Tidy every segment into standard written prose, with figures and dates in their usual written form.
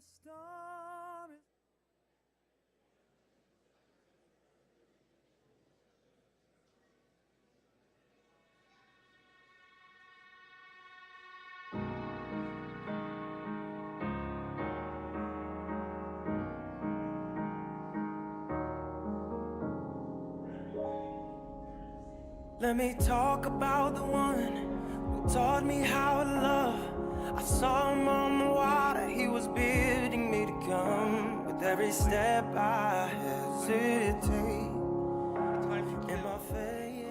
storm is Let me talk about the one who taught me how to love. I saw him on the water, he was bidding me to come. With every step I hesitate, and my faith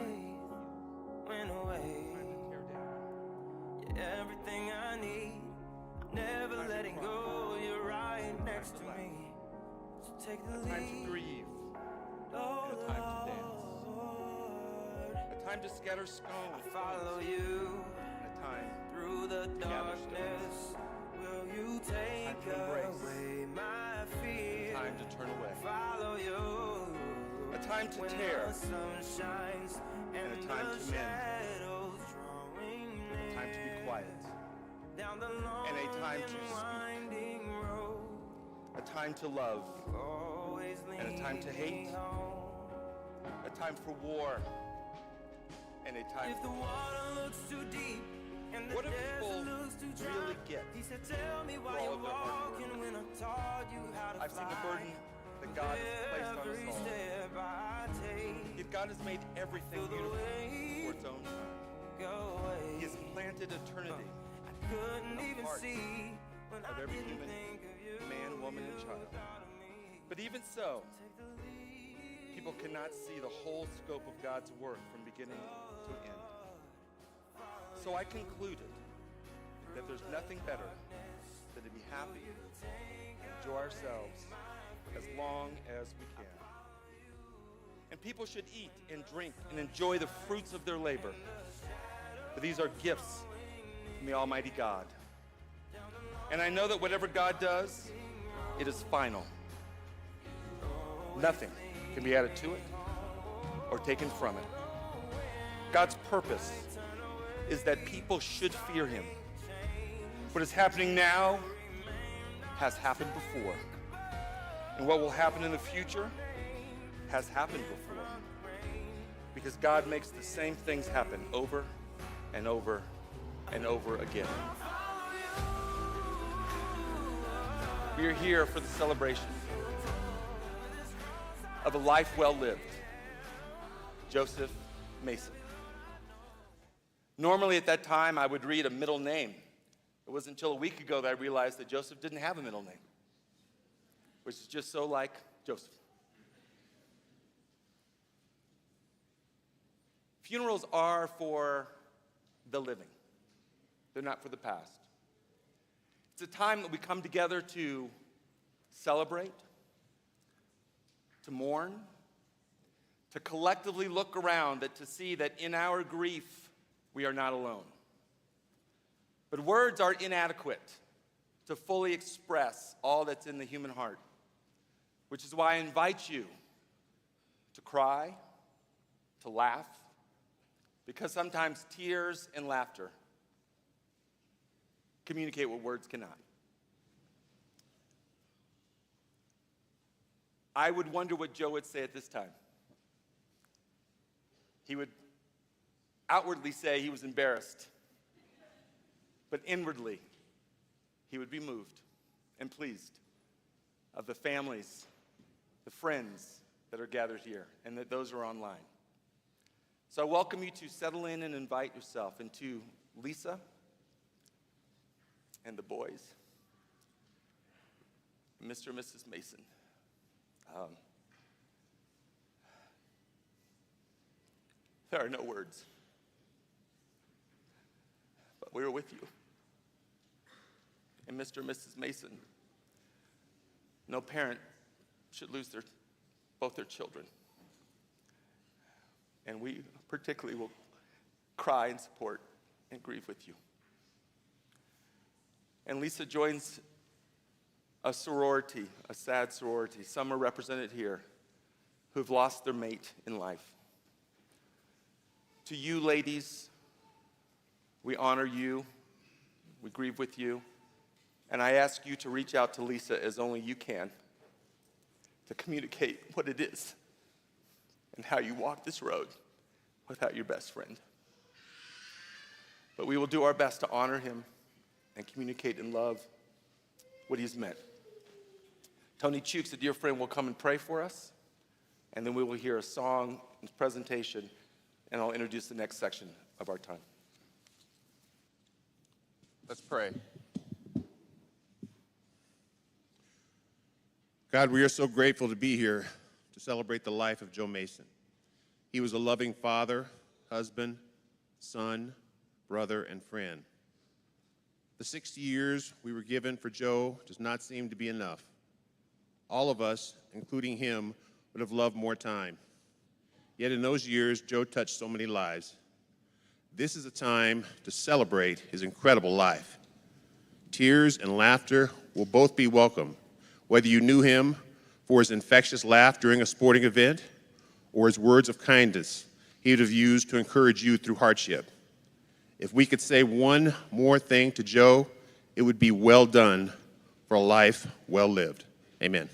went away. You're everything I need, I'm never letting go. You're right next to me, so take the lead. Time to grieve, Oh, and a time to dance. A time to scatter stones. I follow you And a time through the to gather darkness. stones. Will you take to embrace. away my fear? A time to turn away. Follow you. A time to when tear. the sun shines And a and time the to mend. shadows drawing near. A time to be quiet. Down the long And a time to and speak. winding road. A time to love. Always And a time to hate. leading home. A time for war. And a time If the water looks too deep and the What do desert people looks too dry, really get he said, tell me why for all you're of their hard work? walking when I taught you how to I've fly. seen the burden that God has placed on Every us all. step I take, Yet God has made everything feel the beautiful weight for its own time. go away. He has planted eternity I couldn't the even hearts see when of I every didn't human think of you. man, woman, and child. Thought of me. But even so, Take the lead. people cannot see the whole scope of God's work from beginning to end. So I concluded that there's nothing better than to be happy and enjoy ourselves as long as we can. And people should eat and drink and enjoy the fruits of their labor. For these are gifts from the Almighty God. And I know that whatever God does, it is final. Nothing can be added to it or taken from it. God's purpose is that people should fear him. What is happening now has happened before. And what will happen in the future has happened before. Because God makes the same things happen over and over and over again. We are here for the celebration of a life well lived. Joseph Mason. Normally at that time, I would read a middle name. It wasn't until a week ago that I realized that Joseph didn't have a middle name, which is just so like Joseph. Funerals are for the living. They're not for the past. It's a time that we come together to celebrate, to mourn, to collectively look around, to see that in our grief, we are not alone. But words are inadequate to fully express all that's in the human heart, which is why I invite you to cry, to laugh, because sometimes tears and laughter communicate what words cannot. I would wonder what Joe would say at this time. He would outwardly say he was embarrassed, but inwardly, he would be moved and pleased of the families, the friends that are gathered here, and that those are online. So I welcome you to settle in and invite yourself, and to Lisa and the boys, Mr. and Mrs. Mason. There are no words, but we are with you. And Mr. and Mrs. Mason, no parent should lose both their children. And we particularly will cry and support and grieve with you. And Lisa joins a sorority, a sad sorority. Some are represented here who've lost their mate in life. To you, ladies, we honor you, we grieve with you, And I ask you to reach out to Lisa as only you can to communicate what it is and how you walk this road without your best friend. But we will do our best to honor him and communicate in love what he's meant. Tony Chooks, a dear friend, will come and pray for us, and then we will hear a song and presentation, and I'll introduce the next section of our time. Let's pray. God, we are so grateful to be here to celebrate the life of Joe Mason. He was a loving father, husband, son, brother, and friend. The 60 years we were given for Joe does not seem to be enough. All of us, including him, would have loved more time. Yet in those years, Joe touched so many lives. This is a time to celebrate his incredible life. Tears and laughter will both be welcome, whether you knew him for his infectious laugh during a sporting event or his words of kindness he would have used to encourage you through hardship. If we could say one more thing to Joe, it would be well done for a life well lived. Amen.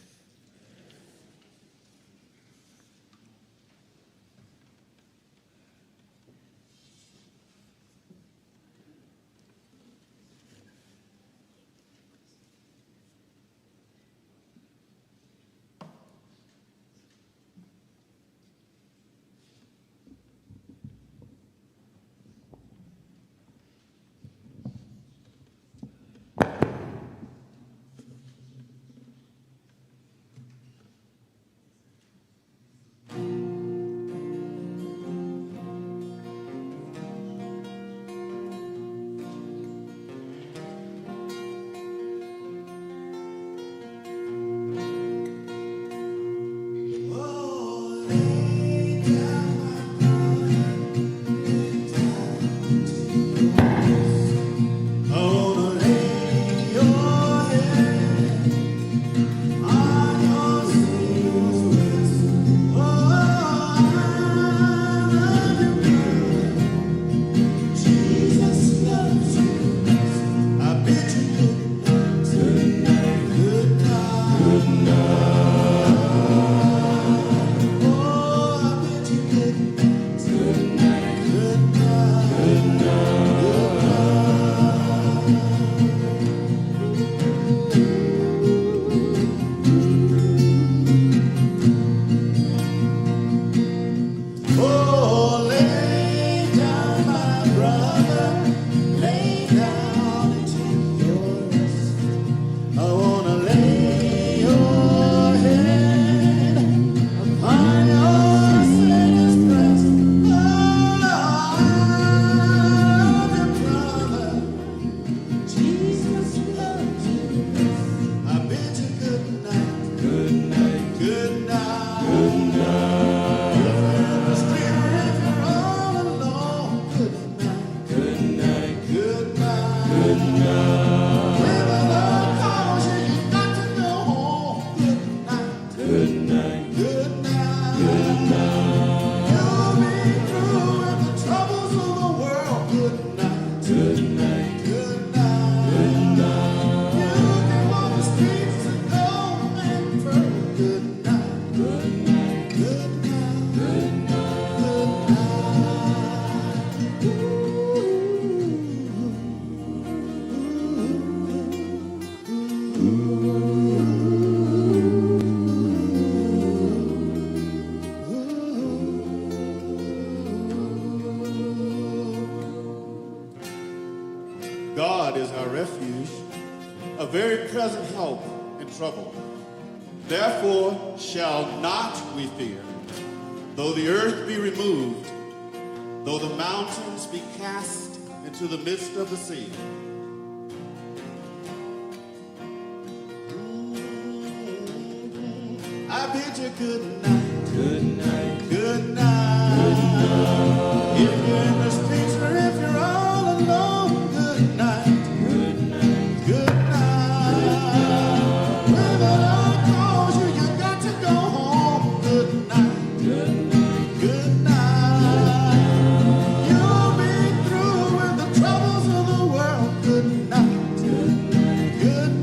God is our refuge, a very present help in trouble. Therefore shall not we fear, though the earth be removed, though the mountains be cast into the midst of the sea. I bid you good night. Good night. Good night. Good night. If you're in the streets or if you're all alone, good night. Good night. Good night. When the Lord calls you, you got to go home. Good night. Good night. Good night. You'll be through with the troubles of the world. Good night. Good night. Good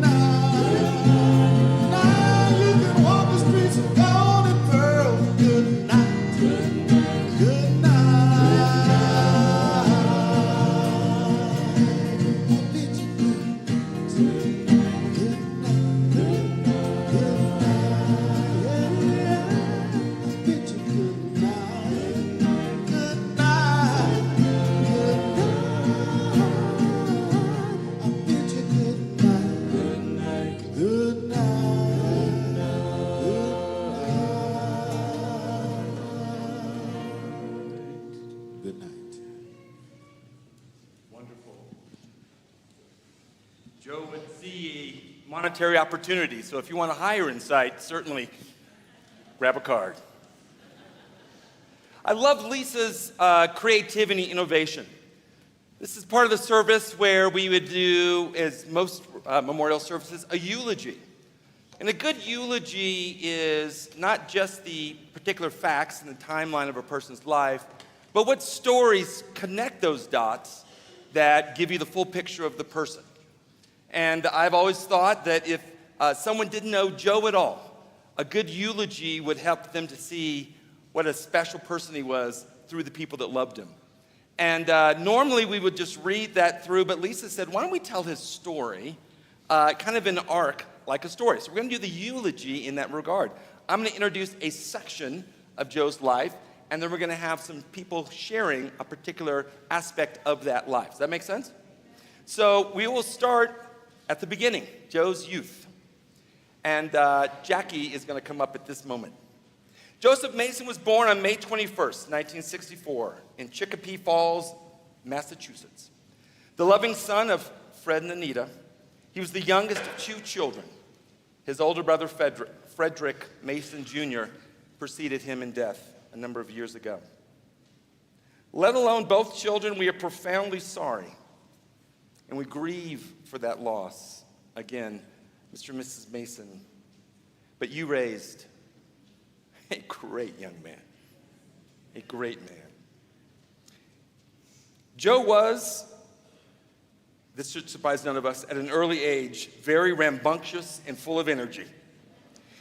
monetary opportunity. So if you want a higher insight, certainly grab a card. I love Lisa's creativity and innovation. This is part of the service where we would do, as most memorial services, a eulogy. And a good eulogy is not just the particular facts and the timeline of a person's life, but what stories connect those dots that give you the full picture of the person. And I've always thought that if someone didn't know Joe at all, a good eulogy would help them to see what a special person he was through the people that loved him. And normally we would just read that through, but Lisa said, why don't we tell his story kind of in an arc, like a story. So we're going to do the eulogy in that regard. I'm going to introduce a section of Joe's life, and then we're going to have some people sharing a particular aspect of that life. Does that make sense? So we will start at the beginning, Joe's youth. And Jackie is going to come up at this moment. Joseph Mason was born on May 21st, 1964, in Chicopee Falls, Massachusetts. The loving son of Fred and Anita, he was the youngest of two children. His older brother, Frederick Mason Jr., preceded him in death a number of years ago. Let alone both children, we are profoundly sorry, and we grieve for that loss. Again, Mr. and Mrs. Mason, but you raised a great young man, a great man. Joe was, this should surprise none of us, at an early age, very rambunctious and full of energy.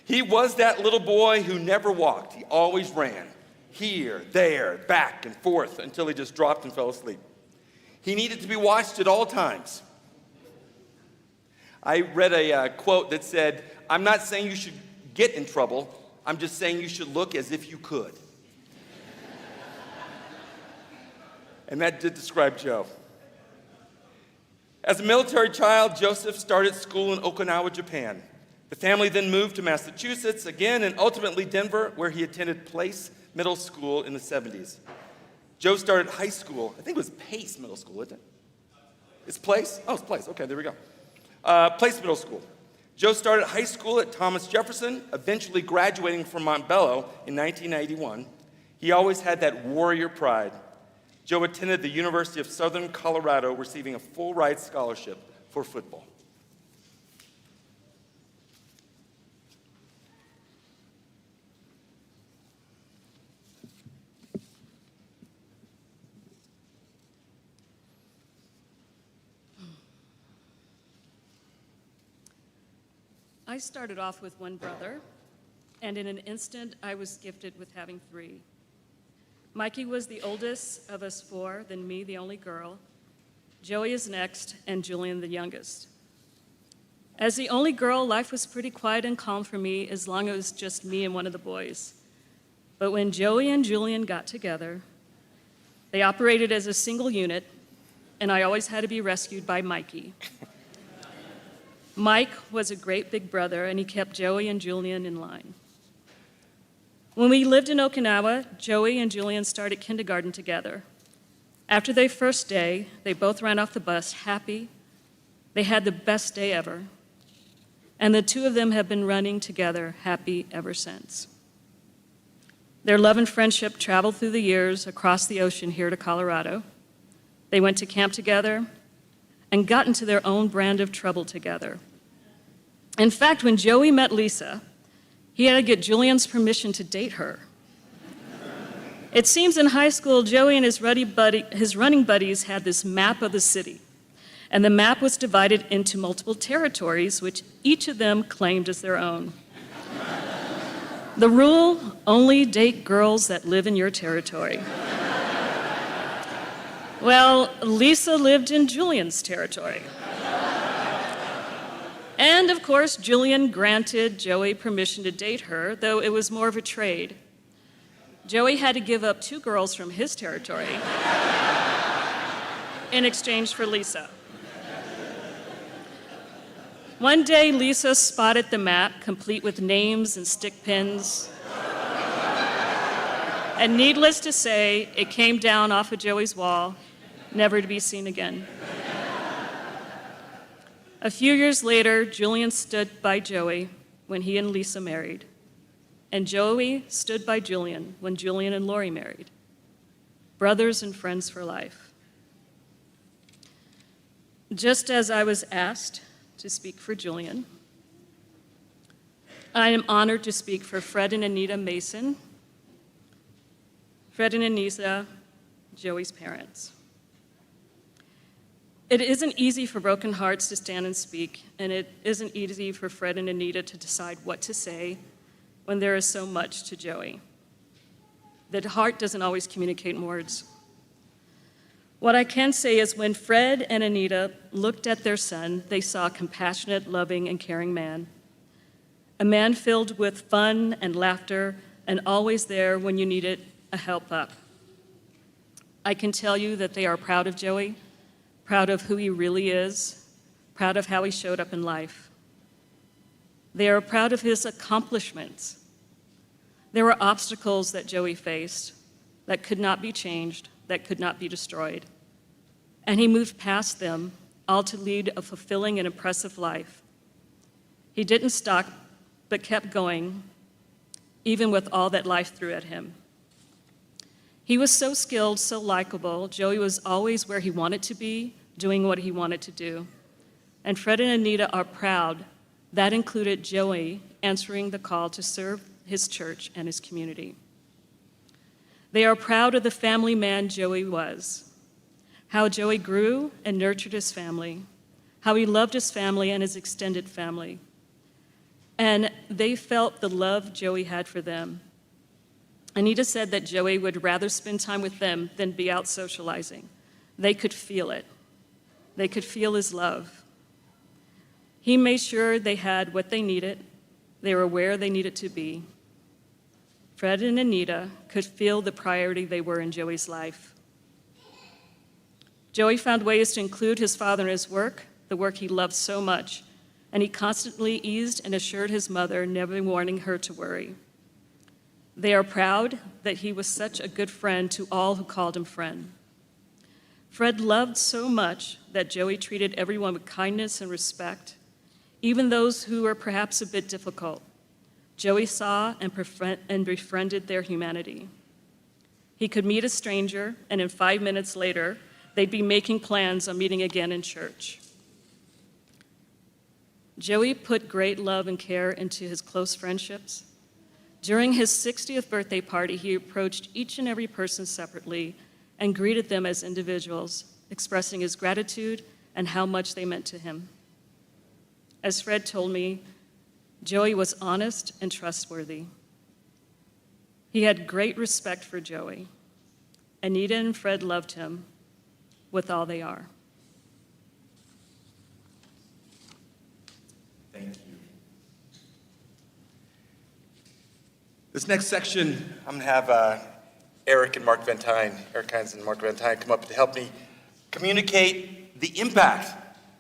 He was that little boy who never walked. He always ran, here, there, back and forth, until he just dropped and fell asleep. He needed to be watched at all times. I read a quote that said, I'm not saying you should get in trouble, I'm just saying you should look as if you could. And that did describe Joe. As a military child, Joseph started school in Okinawa, Japan. The family then moved to Massachusetts again and ultimately Denver, where he attended Place Middle School in the 70s. Joe started high school, I think it was Pace Middle School, isn't it? It's Place? Oh, it's Place. Okay, there we go. Place Middle School. Joe started high school at Thomas Jefferson, eventually graduating from Montbello in 1991. He always had that warrior pride. Joe attended the University of Southern Colorado, receiving a full-ride scholarship for football. I started off with one brother, and in an instant, I was gifted with having three. Mikey was the oldest of us four, then me, the only girl. Joey is next, and Julian the youngest. As the only girl, life was pretty quiet and calm for me as long as it was just me and one of the boys. But when Joey and Julian got together, they operated as a single unit, and I always had to be rescued by Mikey. Mike was a great big brother, and he kept Joey and Julian in line. When we lived in Okinawa, Joey and Julian started kindergarten together. After their first day, they both ran off the bus happy. They had the best day ever. And the two of them have been running together happy ever since. Their love and friendship traveled through the years across the ocean here to Colorado. They went to camp together and got into their own brand of trouble together. In fact, when Joey met Lisa, he had to get Julian's permission to date her. It seems in high school, Joey and his running buddies had this map of the city, and the map was divided into multiple territories, which each of them claimed as their own. The rule, only date girls that live in your territory. Well, Lisa lived in Julian's territory. And of course, Julian granted Joey permission to date her, though it was more of a trade. Joey had to give up two girls from his territory in exchange for Lisa. One day, Lisa spotted the map, complete with names and stick pins. And needless to say, it came down off of Joey's wall, never to be seen again. A few years later, Julian stood by Joey when he and Lisa married, and Joey stood by Julian when Julian and Lori married. Brothers and friends for life. Just as I was asked to speak for Julian, I am honored to speak for Fred and Anita Mason. Fred and Anita, Joey's parents. It isn't easy for broken hearts to stand and speak, and it isn't easy for Fred and Anita to decide what to say when there is so much to Joey. The heart doesn't always communicate in words. What I can say is when Fred and Anita looked at their son, they saw a compassionate, loving, and caring man. A man filled with fun and laughter and always there when you needed a help up. I can tell you that they are proud of Joey, proud of who he really is, proud of how he showed up in life. They are proud of his accomplishments. There were obstacles that Joey faced that could not be changed, that could not be destroyed. And he moved past them, all to lead a fulfilling and impressive life. He didn't stop, but kept going, even with all that life threw at him. He was so skilled, so likable. Joey was always where he wanted to be, doing what he wanted to do. And Fred and Anita are proud. That included Joey answering the call to serve his church and his community. They are proud of the family man Joey was, how Joey grew and nurtured his family, how he loved his family and his extended family. And they felt the love Joey had for them. Anita said that Joey would rather spend time with them than be out socializing. They could feel it. They could feel his love. He made sure they had what they needed. They were where they needed to be. Fred and Anita could feel the priority they were in Joey's life. Joey found ways to include his father in his work, the work he loved so much, and he constantly eased and assured his mother, never warning her to worry. They are proud that he was such a good friend to all who called him friend. Fred loved so much that Joey treated everyone with kindness and respect, even those who were perhaps a bit difficult. Joey saw and befriended their humanity. He could meet a stranger, and in 5 minutes later, they'd be making plans on meeting again in church. Joey put great love and care into his close friendships. During his 60th birthday party, he approached each and every person separately and greeted them as individuals, expressing his gratitude and how much they meant to him. As Fred told me, Joey was honest and trustworthy. He had great respect for Joey. Anita and Fred loved him with all they are. Thank you. This next section, I'm going to have Eric and Mark Ventine, Eric Hines and Mark Ventine, come up to help me communicate the impact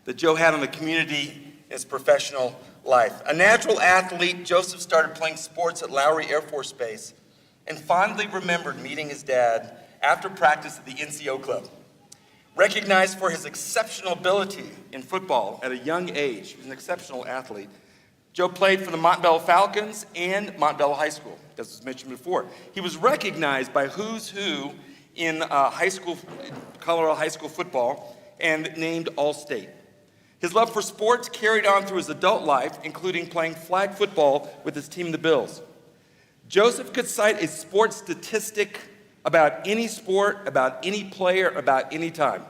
that Joe had on the community in his professional life. A natural athlete, Joseph started playing sports at Lowry Air Force Base and fondly remembered meeting his dad after practice at the NCO club. Recognized for his exceptional ability in football at a young age, he was an exceptional athlete. Joe played for the Montbello Falcons and Montbello High School, as was mentioned before. He was recognized by who's who in Colorado high school football and named All-State. His love for sports carried on through his adult life, including playing flag football with his team, the Bills. Joseph could cite a sports statistic about any sport, about any player, about any time.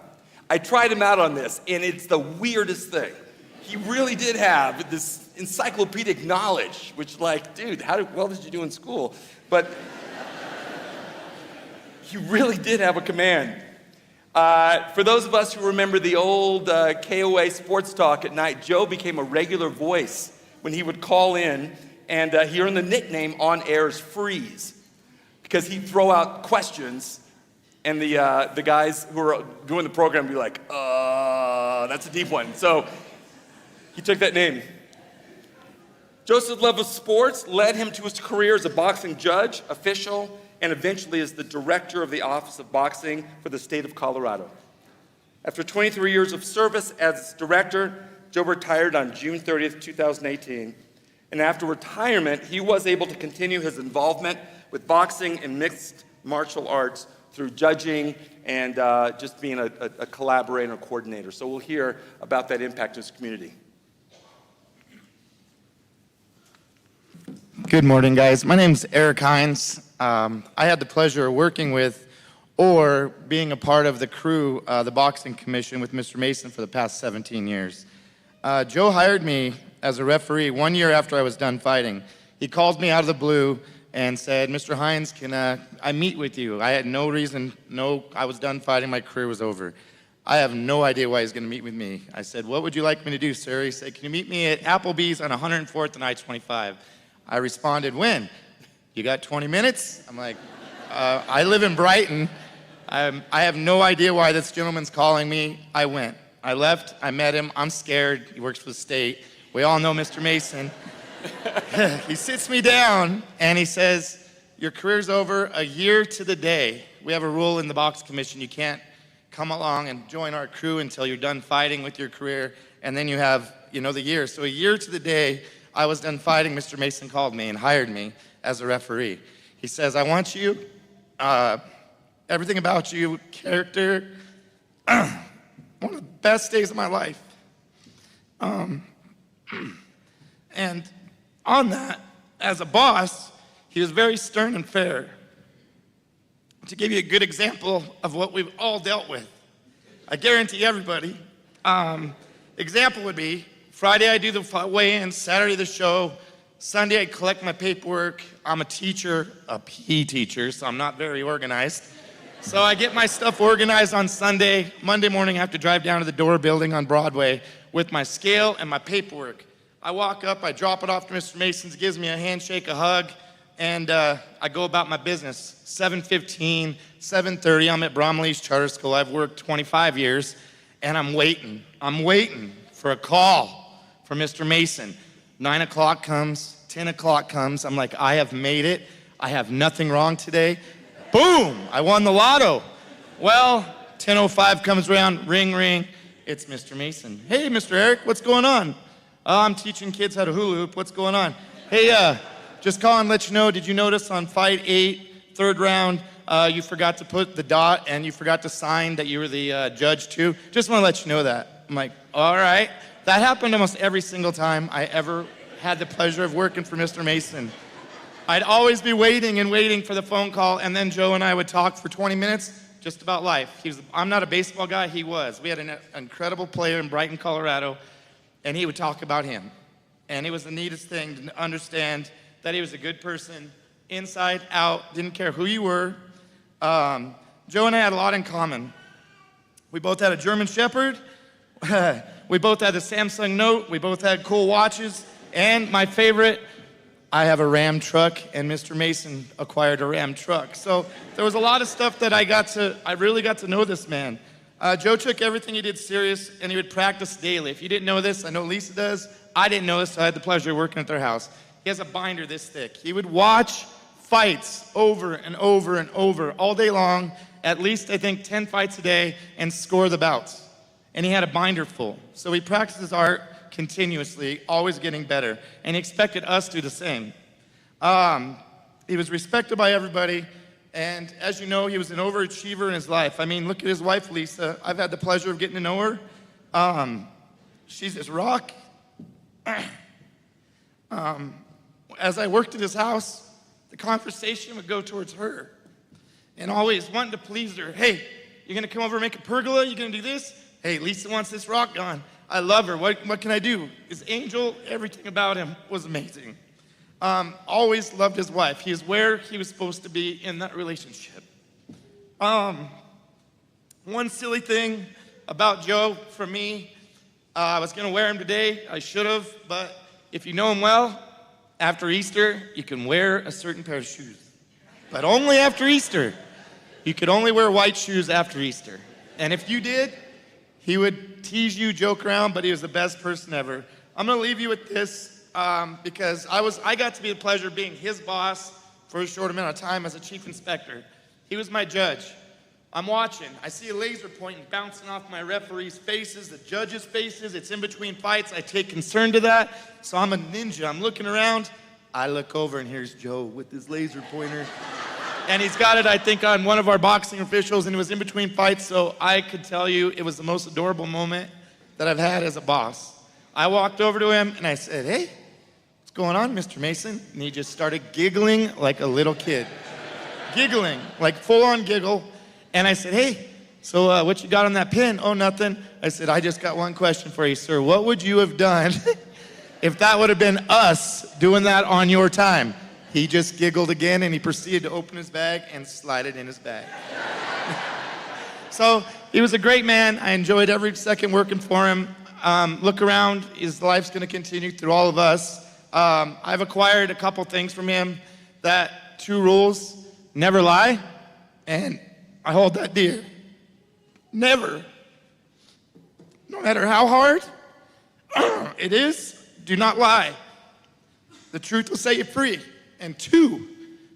I tried him out on this, and it's the weirdest thing. He really did have this encyclopedic knowledge, which, like, dude, how well did you do in school? But he really did have a command. For those of us who remember the old KOA sports talk at night, Joe became a regular voice when he would call in, and he earned the nickname on air as Freeze, because he'd throw out questions, and the guys who were doing the program would be like, that's a deep one. So he took that name. Joseph's love of sports led him to his career as a boxing judge, official, and eventually as the director of the Office of Boxing for the state of Colorado. After 23 years of service as director, Joe retired on June 30th, 2018. And after retirement, he was able to continue his involvement with boxing and mixed martial arts through judging and just being a collaborator and coordinator. So we'll hear about that impact to his community. Good morning, guys. My name's Eric Hines. I had the pleasure of working with or being a part of the crew, the boxing commission with Mr. Mason for the past 17 years. Joe hired me as a referee 1 year after I was done fighting. He called me out of the blue and said, Mr. Hines, can I meet with you? I had no reason, I was done fighting, my career was over. I have no idea why he's gonna meet with me. I said, what would you like me to do, sir? He said, can you meet me at Applebee's on 104th and I-25? I responded, when? You got 20 minutes? I'm like, I live in Brighton. I have no idea why this gentleman's calling me. I went. I left, I met him, I'm scared. He works for the state. We all know Mr. Mason. He sits me down and he says, your career's over a year to the day. We have a rule in the box commission, you can't come along and join our crew until you're done fighting with your career, and then you have, the year. So a year to the day, I was done fighting, Mr. Mason called me and hired me as a referee. He says, I want you, everything about you, character, one of the best days of my life. And on that, as a boss, he was very stern and fair. To give you a good example of what we've all dealt with, I guarantee everybody, example would be, Friday I do the weigh-in, Saturday the show, Sunday I collect my paperwork. I'm a teacher, a PE teacher, so I'm not very organized. So I get my stuff organized on Sunday. Monday morning I have to drive down to the Door building on Broadway with my scale and my paperwork. I walk up, I drop it off to Mr. Mason's, gives me a handshake, a hug, and I go about my business. 7:15, 7:30, I'm at Bromley's Charter School. I've worked 25 years, and I'm waiting. I'm waiting for a call from Mr. Mason. 9 o'clock comes, 10 o'clock comes. I'm like, I have made it. I have nothing wrong today. Boom, I won the lotto. Well, 10:05 comes around, ring, ring. It's Mr. Mason. Hey, Mr. Eric, what's going on? I'm teaching kids how to hula hoop. What's going on? Hey, just calling to let you know, did you notice on fight 8, third round, you forgot to put the dot and you forgot to sign that you were the judge too? Just want to let you know that. I'm like, all right. That happened almost every single time I ever had the pleasure of working for Mr. Mason. I'd always be waiting and waiting for the phone call, and then Joe and I would talk for 20 minutes just about life. I'm not a baseball guy, he was. We had an incredible player in Brighton, Colorado, and he would talk about him. And it was the neatest thing to understand that he was a good person, inside, out, didn't care who you were. Joe and I had a lot in common. We both had a German Shepherd. We both had the Samsung Note. We both had cool watches. And my favorite, I have a Ram truck, and Mr. Mason acquired a Ram truck. So there was a lot of stuff that I really got to know this man. Joe took everything he did serious, and he would practice daily. If you didn't know this, I know Lisa does. I didn't know this, so I had the pleasure of working at their house. He has a binder this thick. He would watch fights over and over and over all day long, at least, I think, 10 fights a day, and score the bouts. And he had a binder full. So he practiced his art continuously, always getting better, and he expected us to do the same. He was respected by everybody, and as you know, he was an overachiever in his life. I mean, look at his wife, Lisa. I've had the pleasure of getting to know her. She's this rock. As I worked at his house, the conversation would go towards her, and always wanting to please her. Hey, you're gonna come over and make a pergola? You're gonna do this? Hey, Lisa wants this rock gone. I love her. What can I do? His angel, everything about him was amazing. Always loved his wife. He is where he was supposed to be in that relationship. One silly thing about Joe for me, I was gonna wear him today. I should have, but if you know him well, after Easter, you can wear a certain pair of shoes. But only after Easter. You could only wear white shoes after Easter. And if you did, he would tease you, joke around, but he was the best person ever. I'm gonna leave you with this because I got to be the pleasure of being his boss for a short amount of time as a chief inspector. He was my judge. I'm watching. I see a laser pointing, bouncing off my referees' faces, the judges' faces. It's in between fights. I take concern to that. So I'm a ninja. I'm looking around. I look over, and here's Joe with his laser pointer. And he's got it, I think, on one of our boxing officials, and it was in between fights. So I could tell you it was the most adorable moment that I've had as a boss. I walked over to him, and I said, "Hey, what's going on, Mr. Mason?" And he just started giggling like a little kid. Giggling, like full-on giggle. And I said, "Hey, so what you got on that pin?" "Oh, nothing." I said, "I just got one question for you, sir. What would you have done if that would have been us doing that on your time?" He just giggled again, and he proceeded to open his bag and slide it in his bag. So he was a great man. I enjoyed every second working for him. Look around. His life's going to continue through all of us. I've acquired a couple things from him. That 2 rules: never lie, and I hold that dear. Never. No matter how hard it is, do not lie. The truth will set you free. And 2,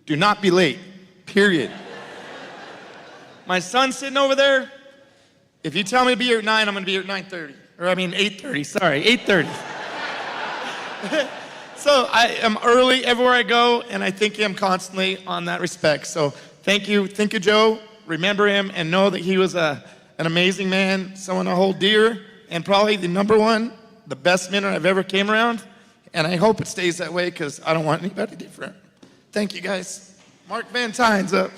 do not be late, period. My son's sitting over there. If you tell me to be here at 9, I'm gonna be here at 9:30. Or 8:30, sorry, 8:30. So I am early everywhere I go, and I thank him constantly on that respect. So thank you Joe. Remember him and know that he was an amazing man, someone I hold dear, and probably the number one, the best mentor I've ever came around. And I hope it stays that way because I don't want anybody different. Thank you, guys. Mark Van Tyne's up.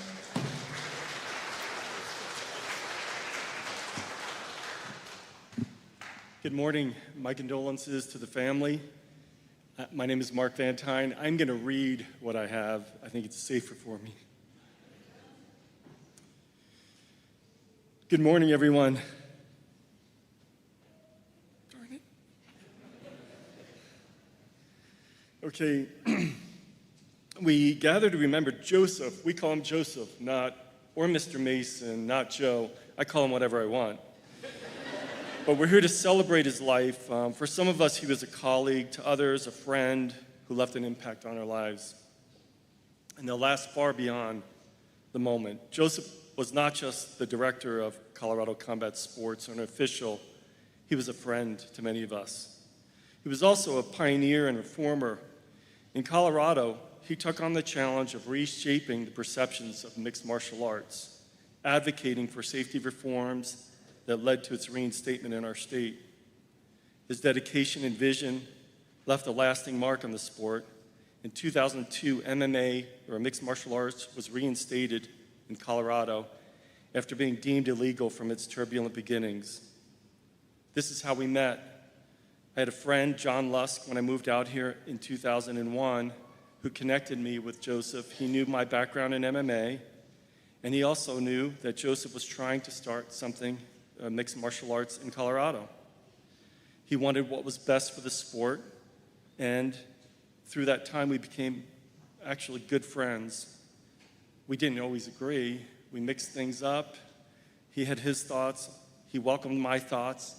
Good morning. My condolences to the family. My name is Mark Van Tyne. I'm going to read what I have. I think it's safer for me. Good morning, everyone. Darn it. Okay. We gather to remember Joseph. We call him Joseph, or Mr. Mason, not Joe. I call him whatever I want. But we're here to celebrate his life. For some of us, he was a colleague. To others, a friend who left an impact on our lives. And they'll last far beyond the moment. Joseph was not just the director of Colorado Combat Sports or an official. He was a friend to many of us. He was also a pioneer and reformer. In Colorado, he took on the challenge of reshaping the perceptions of mixed martial arts, advocating for safety reforms that led to its reinstatement in our state. His dedication and vision left a lasting mark on the sport. In 2002, MMA, or mixed martial arts, was reinstated in Colorado after being deemed illegal from its turbulent beginnings. This is how we met. I had a friend, John Lusk, when I moved out here in 2001, who connected me with Joseph. He knew my background in MMA, and he also knew that Joseph was trying to start something, mixed martial arts in Colorado. He wanted what was best for the sport, and through that time we became actually good friends. We didn't always agree. We mixed things up. He had his thoughts, he welcomed my thoughts,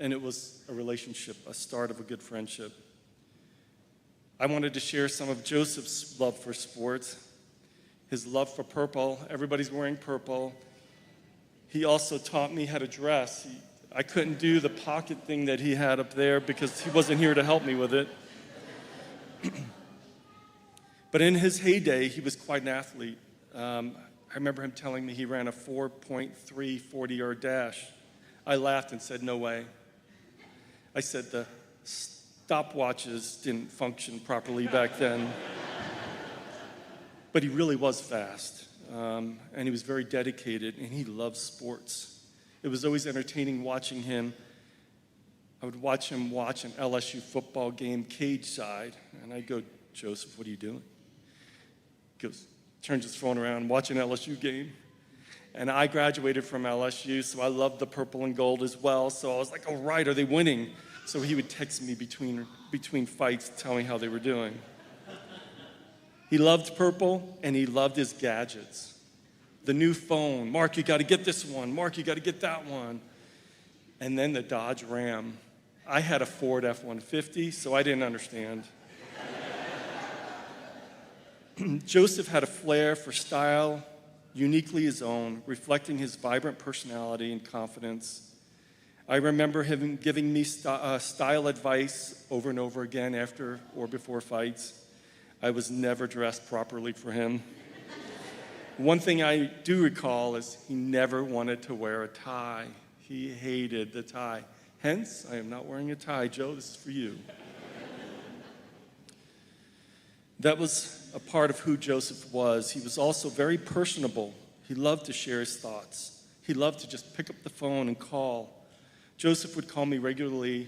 and it was a relationship, a start of a good friendship. I wanted to share some of Joseph's love for sports, his love for purple. Everybody's wearing purple. He also taught me how to dress. I couldn't do the pocket thing that he had up there because he wasn't here to help me with it. But in his heyday, he was quite an athlete. I remember him telling me he ran a 4.3 40-yard dash. I laughed and said, "No way." I said the stopwatches didn't function properly back then. But he really was fast, and he was very dedicated, and he loved sports. It was always entertaining watching him. I would watch him watch an LSU football game cage side, and I'd go, "Joseph, what are you doing?" He goes, turns his phone around, watch an LSU game. And I graduated from LSU, so I loved the purple and gold as well. So I was like, "All right, are they winning?" So he would text me between fights, tell me how they were doing. He loved purple, and he loved his gadgets. The new phone, "Mark, you got to get this one. Mark, you got to get that one." And then the Dodge Ram. I had a Ford F-150, so I didn't understand. Joseph had a flair for style uniquely his own, reflecting his vibrant personality and confidence. I remember him giving me style advice over and over again after or before fights. I was never dressed properly for him. One thing I do recall is he never wanted to wear a tie. He hated the tie. Hence, I am not wearing a tie. Joe, this is for you. That was a part of who Joseph was. He was also very personable. He loved to share his thoughts. He loved to just pick up the phone and call. Joseph would call me regularly,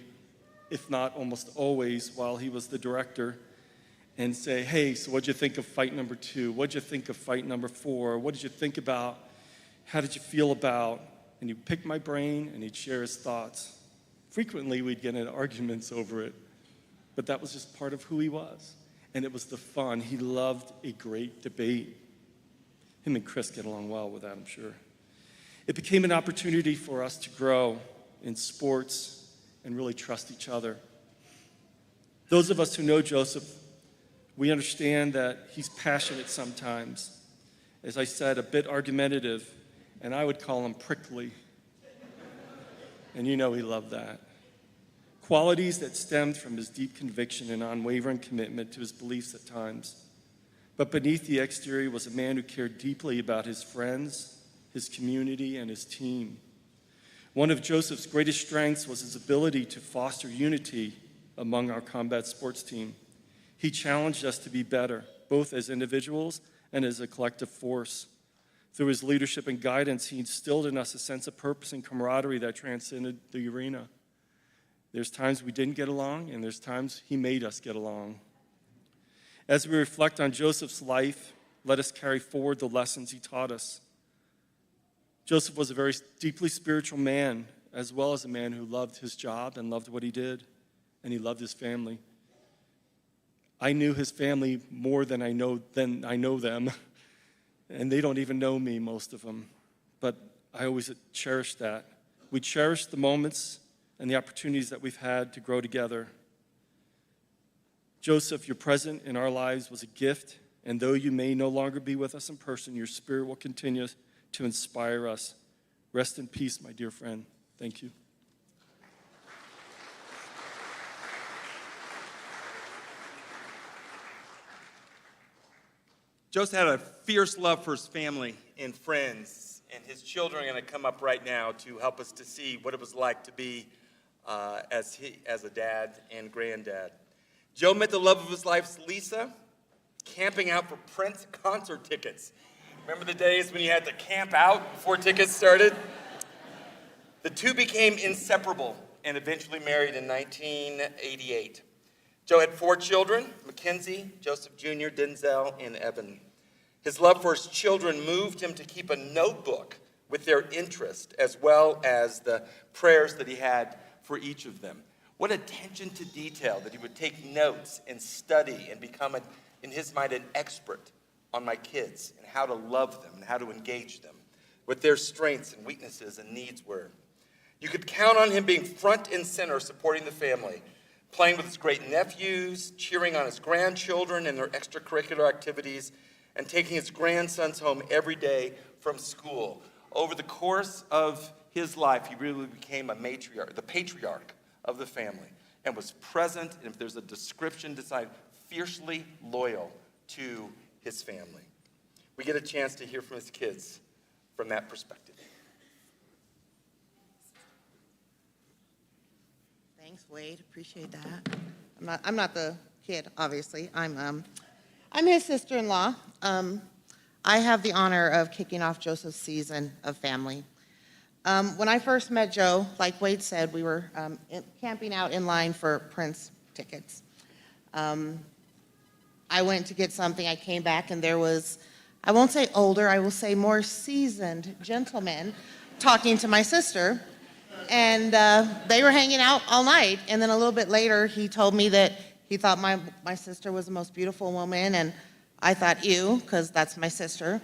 if not almost always, while he was the director, and say, hey, so what'd you think of fight number 2? What'd you think of fight number 4? What did you think about? How did you feel about? And he'd pick my brain and he'd share his thoughts. Frequently, we'd get into arguments over it, but that was just part of who he was. And it was the fun. He loved a great debate. Him and Chris get along well with that, I'm sure. It became an opportunity for us to grow in sports and really trust each other. Those of us who know Joseph, we understand that he's passionate sometimes. As I said, a bit argumentative, and I would call him prickly. And you know he loved that. Qualities that stemmed from his deep conviction and unwavering commitment to his beliefs at times. But beneath the exterior was a man who cared deeply about his friends, his community, and his team. One of Joseph's greatest strengths was his ability to foster unity among our combat sports team. He challenged us to be better, both as individuals and as a collective force. Through his leadership and guidance, he instilled in us a sense of purpose and camaraderie that transcended the arena. There's times we didn't get along, and there's times he made us get along. As we reflect on Joseph's life, let us carry forward the lessons he taught us. Joseph was a very deeply spiritual man, as well as a man who loved his job and loved what he did, and he loved his family. I knew his family more than I know them, and they don't even know me, most of them. But I always cherished that. We cherish the moments and the opportunities that we've had to grow together. Joseph, your presence in our lives was a gift, and though you may no longer be with us in person, your spirit will continue to inspire us. Rest in peace, my dear friend. Thank you. Joseph had a fierce love for his family and friends, and his children are going to come up right now to help us to see what it was like to be as a dad and granddad. Joe met the love of his life, Lisa, camping out for Prince concert tickets. Remember the days when you had to camp out before tickets started? The two became inseparable and eventually married in 1988. Joe had 4 children, Mackenzie, Joseph Jr., Denzel, and Evan. His love for his children moved him to keep a notebook with their interest, as well as the prayers that he had for each of them. What attention to detail that he would take notes and study and become, in his mind, an expert on my kids and how to love them and how to engage them, what their strengths and weaknesses and needs were. You could count on him being front and center supporting the family, playing with his great nephews, cheering on his grandchildren and their extracurricular activities, and taking his grandsons home every day from school. Over the course of his life, he really became the patriarch of the family, and was present, and if there's a description, decided fiercely loyal to his family. We get a chance to hear from his kids from that perspective. Thanks, Wade. Appreciate that. I'm not the kid, obviously. I'm his sister-in-law. I have the honor of kicking off Joseph's season of family. When I first met Joe, like Wade said, we were camping out in line for Prince tickets. I went to get something. I came back, and there was, I won't say older, I will say more seasoned gentlemen talking to my sister. And they were hanging out all night. And then a little bit later, he told me that he thought my sister was the most beautiful woman. And I thought, ew, because that's my sister.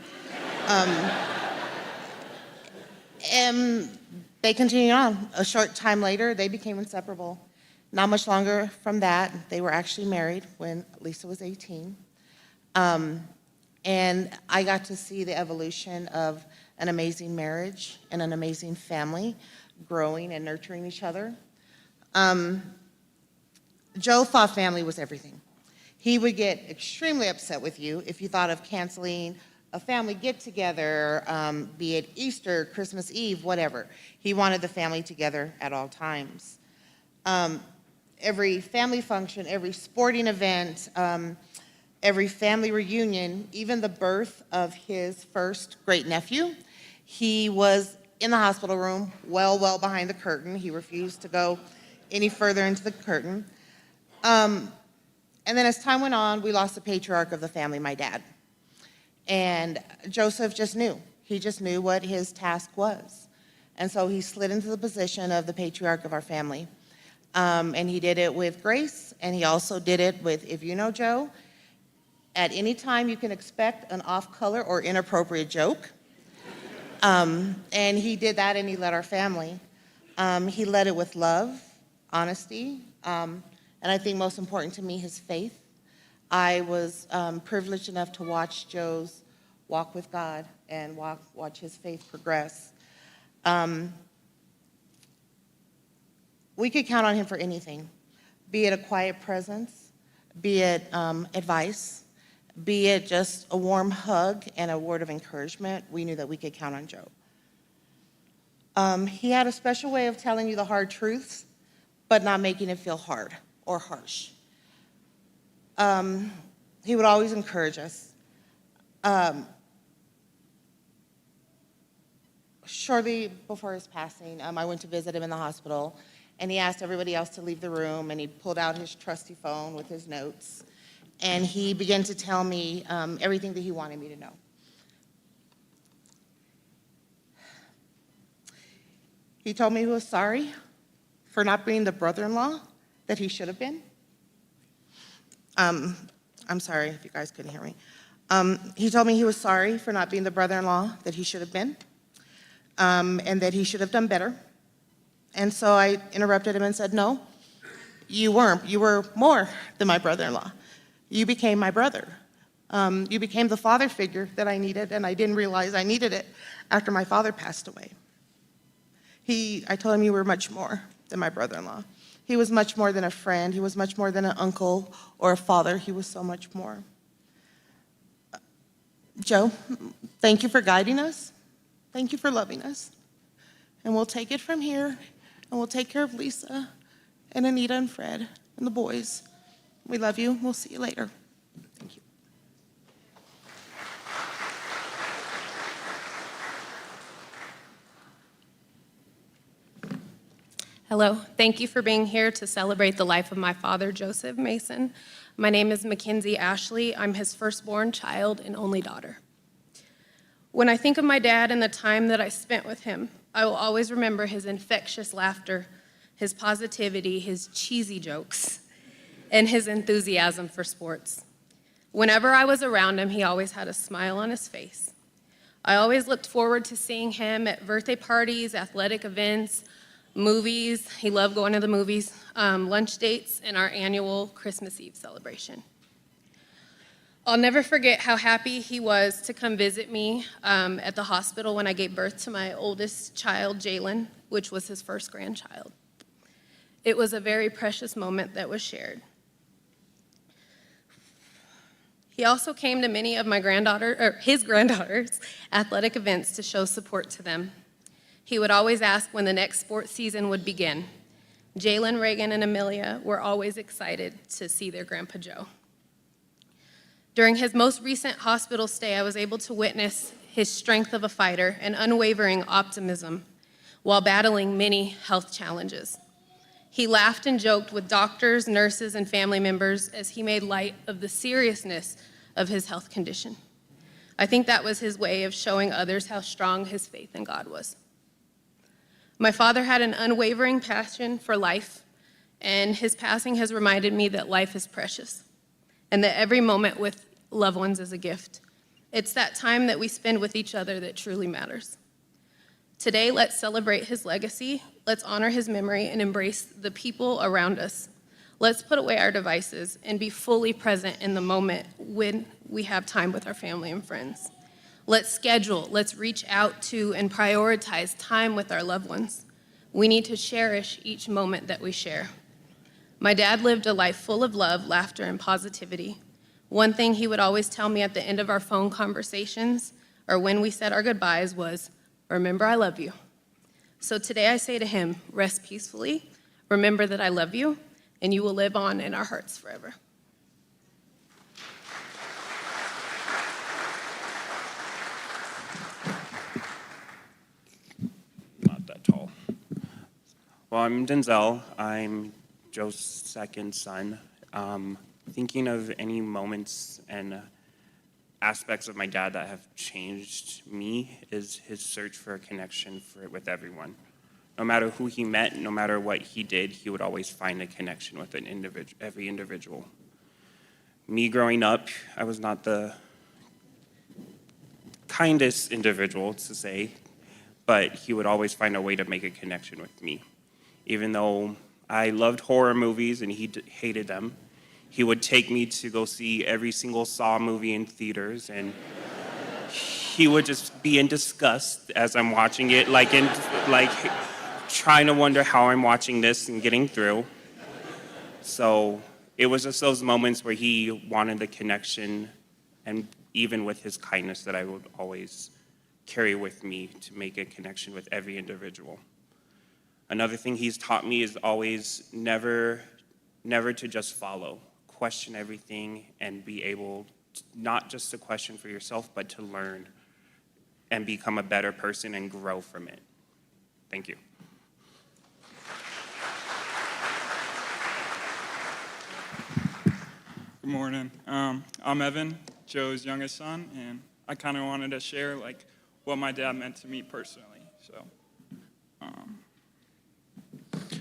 And they continued on. A short time later, they became inseparable. Not much longer from that, they were actually married when Lisa was 18. And I got to see the evolution of an amazing marriage and an amazing family growing and nurturing each other. Joe thought family was everything. He would get extremely upset with you if you thought of canceling a family get-together, be it Easter, Christmas Eve, whatever. He wanted the family together at all times. Every family function, every sporting event, every family reunion, even the birth of his first great-nephew, he was in the hospital room, well behind the curtain. He refused to go any further into the curtain. And then as time went on, we lost the patriarch of the family, my dad. And Joseph just knew. He just knew what his task was. And so he slid into the position of the patriarch of our family. And he did it with grace, and he also did it with, if you know Joe, at any time you can expect an off-color or inappropriate joke. And he did that, and he led our family. He led it with love, honesty, and I think most important to me, his faith. I was privileged enough to watch Joe's walk with God and watch his faith progress. We could count on him for anything, be it a quiet presence, be it advice, be it just a warm hug and a word of encouragement. We knew that we could count on Joe. He had a special way of telling you the hard truths, but not making it feel hard or harsh. He would always encourage us. Shortly before his passing, I went to visit him in the hospital, and he asked everybody else to leave the room, and he pulled out his trusty phone with his notes, and he began to tell me everything that he wanted me to know. He told me he was sorry for not being the brother-in-law that he should have been. I'm sorry if you guys couldn't hear me. He told me he was sorry for not being the brother-in-law that he should have been, and that he should have done better. And so I interrupted him and said, no, you weren't. You were more than my brother-in-law. You became my brother. You became the father figure that I needed, and I didn't realize I needed it after my father passed away. I told him you were much more than my brother-in-law. He was much more than a friend. He was much more than an uncle or a father. He was so much more. Joe, thank you for guiding us. Thank you for loving us. And we'll take it from here, and we'll take care of Lisa and Anita and Fred and the boys. We love you. We'll see you later. Thank you. Hello, thank you for being here to celebrate the life of my father, Joseph Mason. My name is Mackenzie Ashley. I'm his firstborn child and only daughter. When I think of my dad and the time that I spent with him, I will always remember his infectious laughter, his positivity, his cheesy jokes, and his enthusiasm for sports. Whenever I was around him, he always had a smile on his face. I always looked forward to seeing him at birthday parties, athletic events, movies. He loved going to the movies, lunch dates, and our annual Christmas Eve celebration. I'll never forget how happy he was to come visit me at the hospital when I gave birth to my oldest child, Jalen, which was his first grandchild. It was a very precious moment that was shared. He also came to many of his granddaughters' athletic events to show support to them. He would always ask when the next sports season would begin. Jalen, Reagan, and Amelia were always excited to see their Grandpa Joe. During his most recent hospital stay, I was able to witness his strength of a fighter and unwavering optimism while battling many health challenges. He laughed and joked with doctors, nurses, and family members as he made light of the seriousness of his health condition. I think that was his way of showing others how strong his faith in God was. My father had an unwavering passion for life, and his passing has reminded me that life is precious and that every moment with loved ones is a gift. It's that time that we spend with each other that truly matters. Today, let's celebrate his legacy, let's honor his memory, and embrace the people around us. Let's put away our devices and be fully present in the moment when we have time with our family and friends. Let's schedule, let's reach out to and prioritize time with our loved ones. We need to cherish each moment that we share. My dad lived a life full of love, laughter, and positivity. One thing he would always tell me at the end of our phone conversations or when we said our goodbyes was, "Remember, I love you." So today I say to him, rest peacefully, remember that I love you, and you will live on in our hearts forever. Not that tall. Well, I'm Denzel. I'm Joe's second son. Thinking of any moments and aspects of my dad that have changed me is his search for a connection with everyone. No matter who he met, no matter what he did, he would always find a connection with every individual. Me growing up, I was not the kindest individual to say, but he would always find a way to make a connection with me. Even though I loved horror movies and he hated them, he would take me to go see every single Saw movie in theaters, and he would just be in disgust as I'm watching it, like trying to wonder how I'm watching this and getting through. So it was just those moments where he wanted the connection, and even with his kindness that I would always carry with me to make a connection with every individual. Another thing he's taught me is always never to just follow. Question everything and be able to, not just to question for yourself, but to learn and become a better person and grow from it. Thank you. Good morning. I'm Evan, Joe's youngest son, and I kind of wanted to share what my dad meant to me personally. So,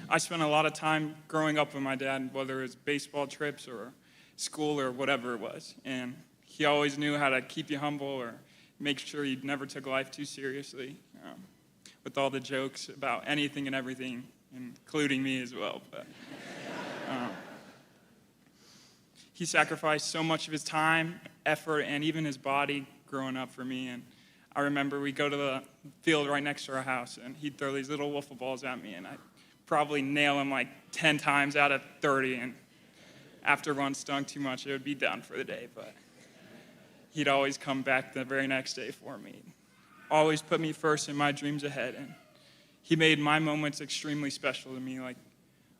I spent a lot of time growing up with my dad, whether it was baseball trips or school or whatever it was, and he always knew how to keep you humble or make sure you never took life too seriously, with all the jokes about anything and everything, including me as well. But he sacrificed so much of his time, effort, and even his body growing up for me. And I remember we'd go to the field right next to our house, and he'd throw these little wiffle balls at me, and I'd probably nail him 10 times out of 30. And after one stung too much, it would be done for the day. But he'd always come back the very next day for me. Always put me first in my dreams ahead. And he made my moments extremely special to me,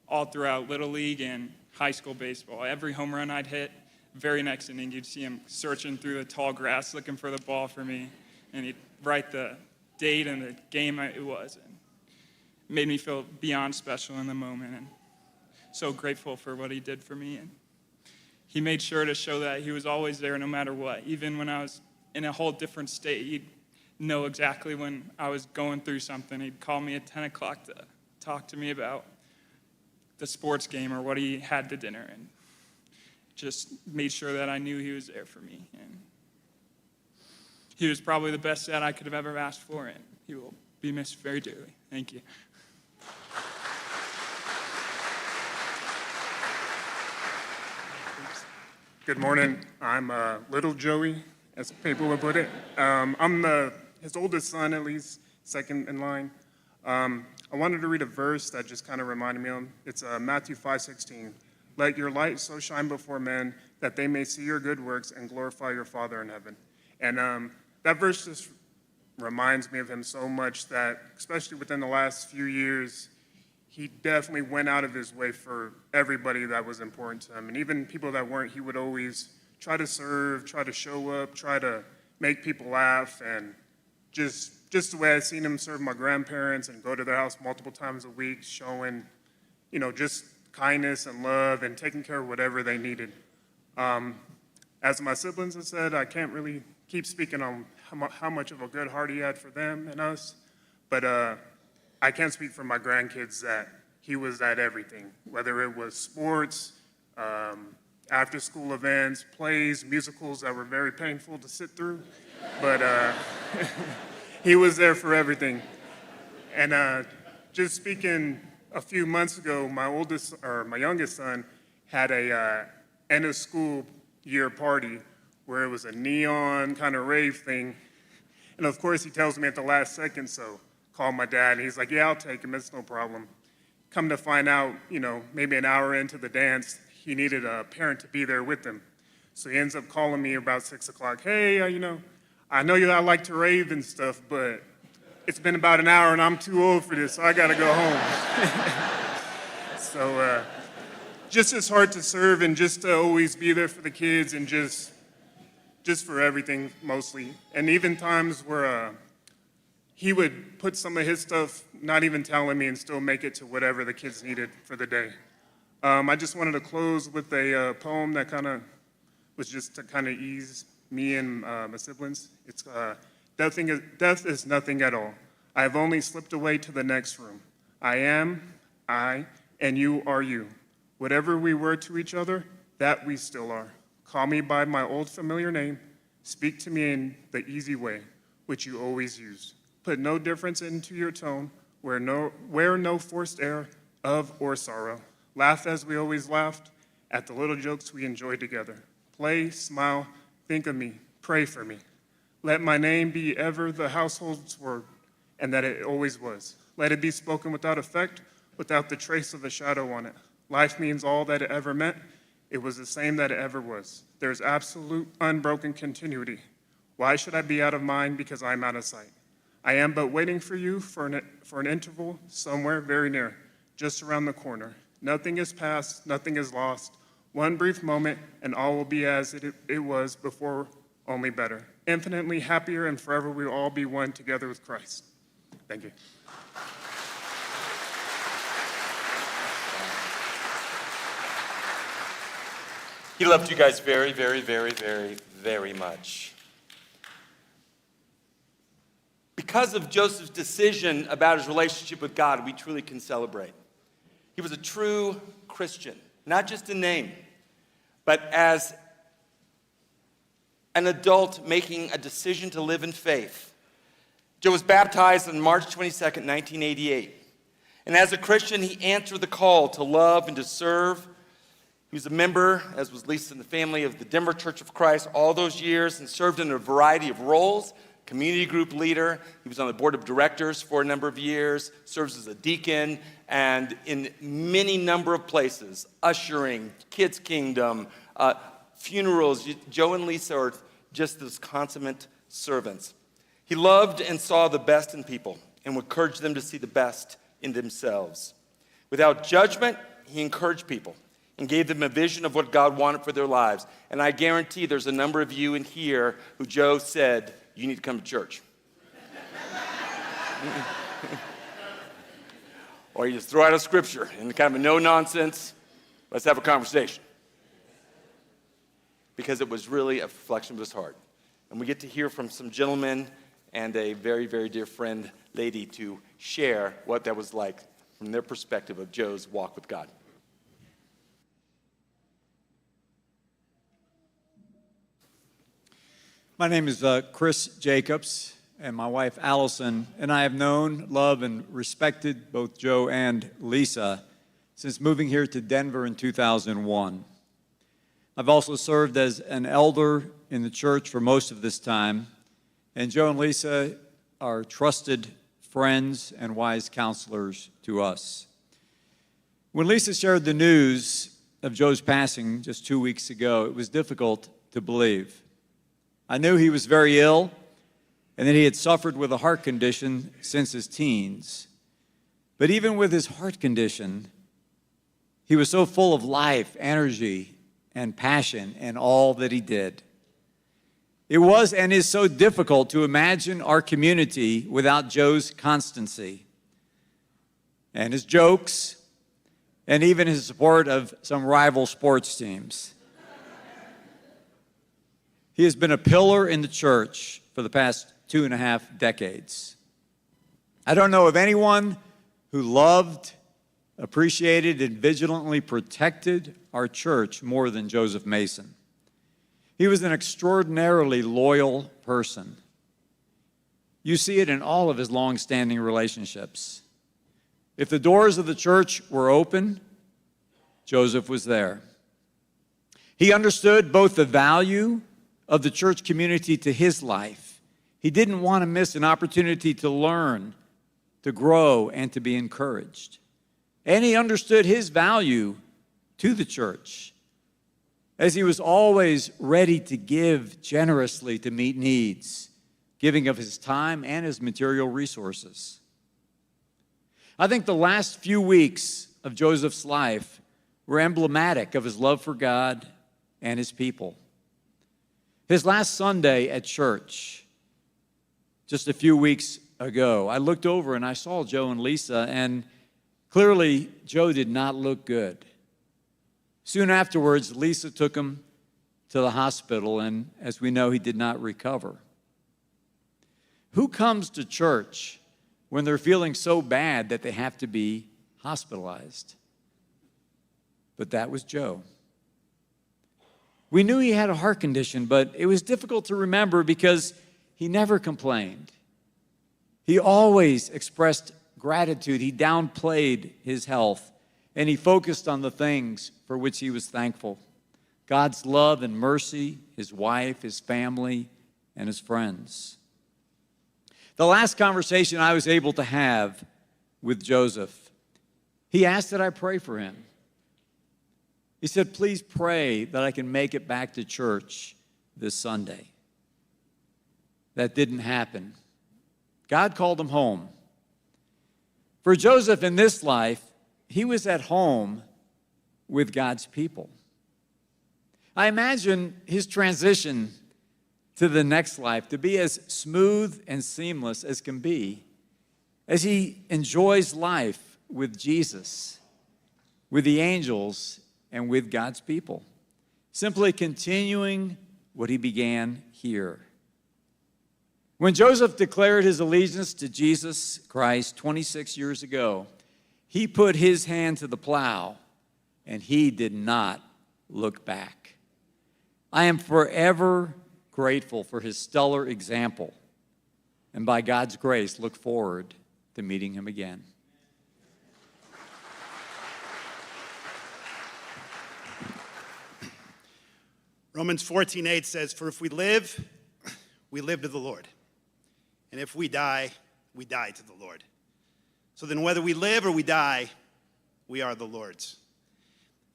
all throughout Little League and high school baseball. Every home run I'd hit, very next inning, you'd see him searching through the tall grass looking for the ball for me. And he'd write the date and the game it was. And it made me feel beyond special in the moment. And so grateful for what he did for me. And he made sure to show that he was always there no matter what. Even when I was in a whole different state, he'd know exactly when I was going through something. He'd call me at 10 o'clock to talk to me about the sports game or what he had to dinner, and just made sure that I knew he was there for me. And he was probably the best dad I could have ever asked for, and he will be missed very dearly. Thank you. Good morning. I'm little Joey, as people would put it. I'm his oldest son, at least, second in line. I wanted to read a verse that just kind of reminded me of him. It's Matthew 5:16. Let your light so shine before men that they may see your good works and glorify your Father in heaven. And that verse just reminds me of him so much that, especially within the last few years, he definitely went out of his way for everybody that was important to him. And even people that weren't, he would always try to serve, try to show up, try to make people laugh. And just the way I've seen him serve my grandparents and go to their house multiple times a week, showing, just kindness and love and taking care of whatever they needed. As my siblings have said, I can't really keep speaking on how much of a good heart he had for them and us, but I can speak for my grandkids that he was at everything, whether it was sports, after-school events, plays, musicals that were very painful to sit through, but he was there for everything. And just speaking a few months ago, my youngest son, had a end of school year party where it was a neon kind of rave thing. And of course, he tells me at the last second, so call my dad. And he's like, yeah, I'll take him. It's no problem. Come to find out, maybe an hour into the dance, he needed a parent to be there with him. So he ends up calling me about 6 o'clock. Hey, I know I like to rave and stuff, but it's been about an hour and I'm too old for this, so I gotta go home. So just his heart to serve and just to always be there for the kids and just for everything mostly. And even times where he would put some of his stuff, not even telling me, and still make it to whatever the kids needed for the day. I just wanted to close with a poem that kind of was just to kind of ease me and my siblings. It's death is nothing at all. I have only slipped away to the next room. I am, I, and you are you. Whatever we were to each other, that we still are. Call me by my old familiar name. Speak to me in the easy way, which you always used. Put no difference into your tone, wear no forced air of or sorrow. Laugh as we always laughed at the little jokes we enjoyed together. Play, smile, think of me, pray for me. Let my name be ever the household's word, and that it always was. Let it be spoken without effect, without the trace of a shadow on it. Life means all that it ever meant. It was the same that it ever was. There's absolute, unbroken continuity. Why should I be out of mind because I'm out of sight? I am but waiting for you for an interval somewhere very near, just around the corner. Nothing is past, nothing is lost. One brief moment, and all will be as it was before, only better. Infinitely happier, and forever we will all be one together with Christ. Thank you. He loved you guys very, very, very, very, very much. Because of Joseph's decision about his relationship with God, we truly can celebrate. He was a true Christian, not just in name, but as an adult making a decision to live in faith. Joe was baptized on March 22nd, 1988. And as a Christian, he answered the call to love and to serve. He was a member, as was Lisa, in the family of the Denver Church of Christ all those years and served in a variety of roles. Community group leader. He was on the board of directors for a number of years, serves as a deacon, and in many number of places, ushering, kids' kingdom, funerals. Joe and Lisa are just those consummate servants. He loved and saw the best in people and would encourage them to see the best in themselves. Without judgment, he encouraged people and gave them a vision of what God wanted for their lives. And I guarantee there's a number of you in here who Joe said, you need to come to church. Or you just throw out a scripture in kind of a no-nonsense, let's have a conversation. Because it was really a reflection of his heart. And we get to hear from some gentlemen and a very, very dear friend, lady, to share what that was like from their perspective of Joe's walk with God. My name is Chris Jacobs, and my wife Allison and I have known, loved, and respected both Joe and Lisa since moving here to Denver in 2001. I've also served as an elder in the church for most of this time, and Joe and Lisa are trusted friends and wise counselors to us. When Lisa shared the news of Joe's passing just 2 weeks ago, it was difficult to believe. I knew he was very ill and that he had suffered with a heart condition since his teens. But even with his heart condition, he was so full of life, energy, and passion in all that he did. It was and is so difficult to imagine our community without Joe's constancy and his jokes and even his support of some rival sports teams. He has been a pillar in the church for the past 2.5 decades. I don't know of anyone who loved, appreciated, and vigilantly protected our church more than Joseph Mason. He was an extraordinarily loyal person. You see it in all of his long-standing relationships. If the doors of the church were open, Joseph was there. He understood both the value of the church community to his life. He didn't want to miss an opportunity to learn, to grow, and to be encouraged. And he understood his value to the church, as he was always ready to give generously to meet needs, giving of his time and his material resources. I think the last few weeks of Joseph's life were emblematic of his love for God and his people. His last Sunday at church, just a few weeks ago, I looked over and I saw Joe and Lisa, and clearly Joe did not look good. Soon afterwards, Lisa took him to the hospital, and as we know, he did not recover. Who comes to church when they're feeling so bad that they have to be hospitalized? But that was Joe. We knew he had a heart condition, but it was difficult to remember because he never complained. He always expressed gratitude. He downplayed his health, and he focused on the things for which he was thankful: God's love and mercy, his wife, his family, and his friends. The last conversation I was able to have with Joseph, he asked that I pray for him. He said, "Please pray that I can make it back to church this Sunday." That didn't happen. God called him home. For Joseph in this life, he was at home with God's people. I imagine his transition to the next life to be as smooth and seamless as can be, as he enjoys life with Jesus, with the angels, and with God's people, simply continuing what he began here. When Joseph declared his allegiance to Jesus Christ 26 years ago, he put his hand to the plow, and he did not look back. I am forever grateful for his stellar example, and by God's grace, look forward to meeting him again. Romans 14:8 says, "For if we live to the Lord. And if we die to the Lord. So then whether we live or we die, we are the Lord's."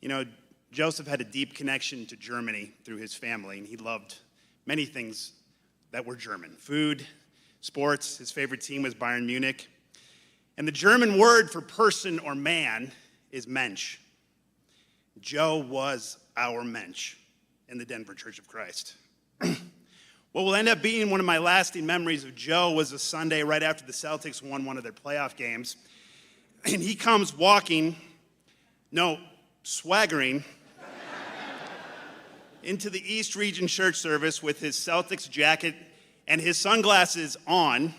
You know, Joseph had a deep connection to Germany through his family, and he loved many things that were German. Food, sports. His favorite team was Bayern Munich. And the German word for person or man is Mensch. Joe was our Mensch in the Denver Church of Christ. What will end up being one of my lasting memories of Joe was a Sunday right after the Celtics won one of their playoff games. And he comes swaggering into the East Region church service with his Celtics jacket and his sunglasses on,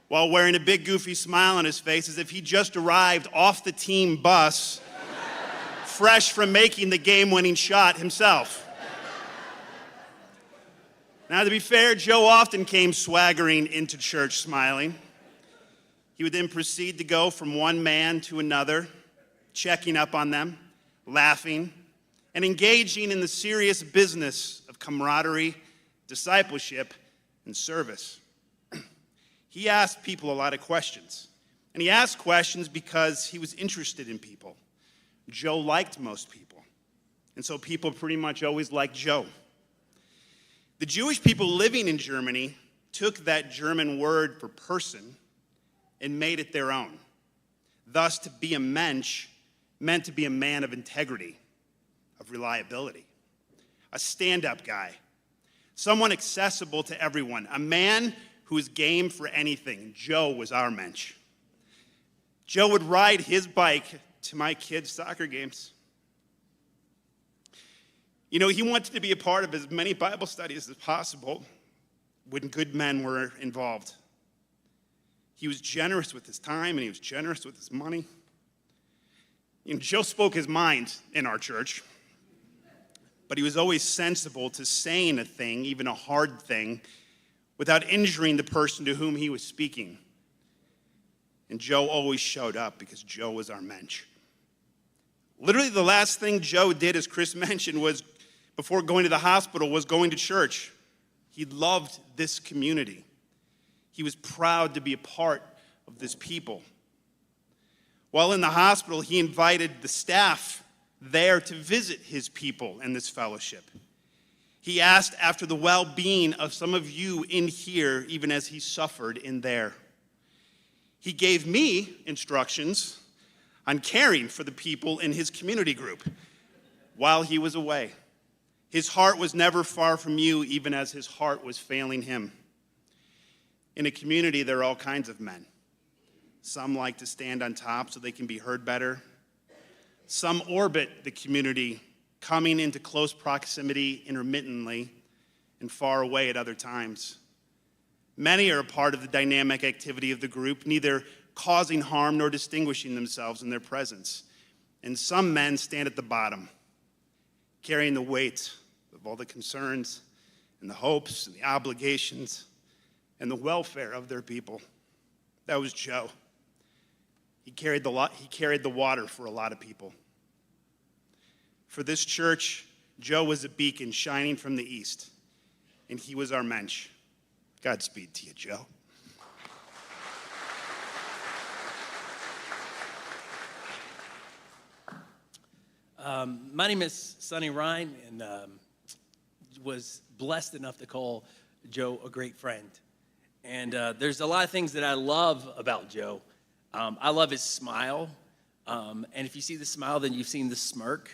while wearing a big goofy smile on his face as if he just arrived off the team bus, fresh from making the game-winning shot himself. Now, to be fair, Joe often came swaggering into church smiling. He would then proceed to go from one man to another, checking up on them, laughing, and engaging in the serious business of camaraderie, discipleship, and service. He asked people a lot of questions. And he asked questions because he was interested in people. Joe liked most people. And so people pretty much always liked Joe. The Jewish people living in Germany took that German word for person and made it their own. Thus, to be a Mensch meant to be a man of integrity, of reliability, a stand-up guy, someone accessible to everyone, a man who is game for anything. Joe was our Mensch. Joe would ride his bike to my kids' soccer games. You know, he wanted to be a part of as many Bible studies as possible when good men were involved. He was generous with his time, and he was generous with his money. You know, Joe spoke his mind in our church, but he was always sensible to saying a thing, even a hard thing, without injuring the person to whom he was speaking. And Joe always showed up because Joe was our Mensch. Literally, the last thing Joe did, as Chris mentioned, was before going to the hospital, was going to church. He loved this community. He was proud to be a part of this people. While in the hospital, he invited the staff there to visit his people and this fellowship. He asked after the well-being of some of you in here, even as he suffered in there. He gave me instructions on caring for the people in his community group while he was away. His heart was never far from you, even as his heart was failing him. In a community, there are all kinds of men. Some like to stand on top so they can be heard better. Some orbit the community, coming into close proximity intermittently and far away at other times. Many are a part of the dynamic activity of the group, neither causing harm nor distinguishing themselves in their presence. And some men stand at the bottom, carrying the weight of all the concerns and the hopes and the obligations and the welfare of their people. That was Joe. He carried the water for a lot of people. For this church, Joe was a beacon shining from the east, and he was our mensch. Godspeed to you, Joe. My name is Sonny Ryan, and was blessed enough to call Joe a great friend. And there's a lot of things that I love about Joe. I love his smile, and if you see the smile, then you've seen the smirk.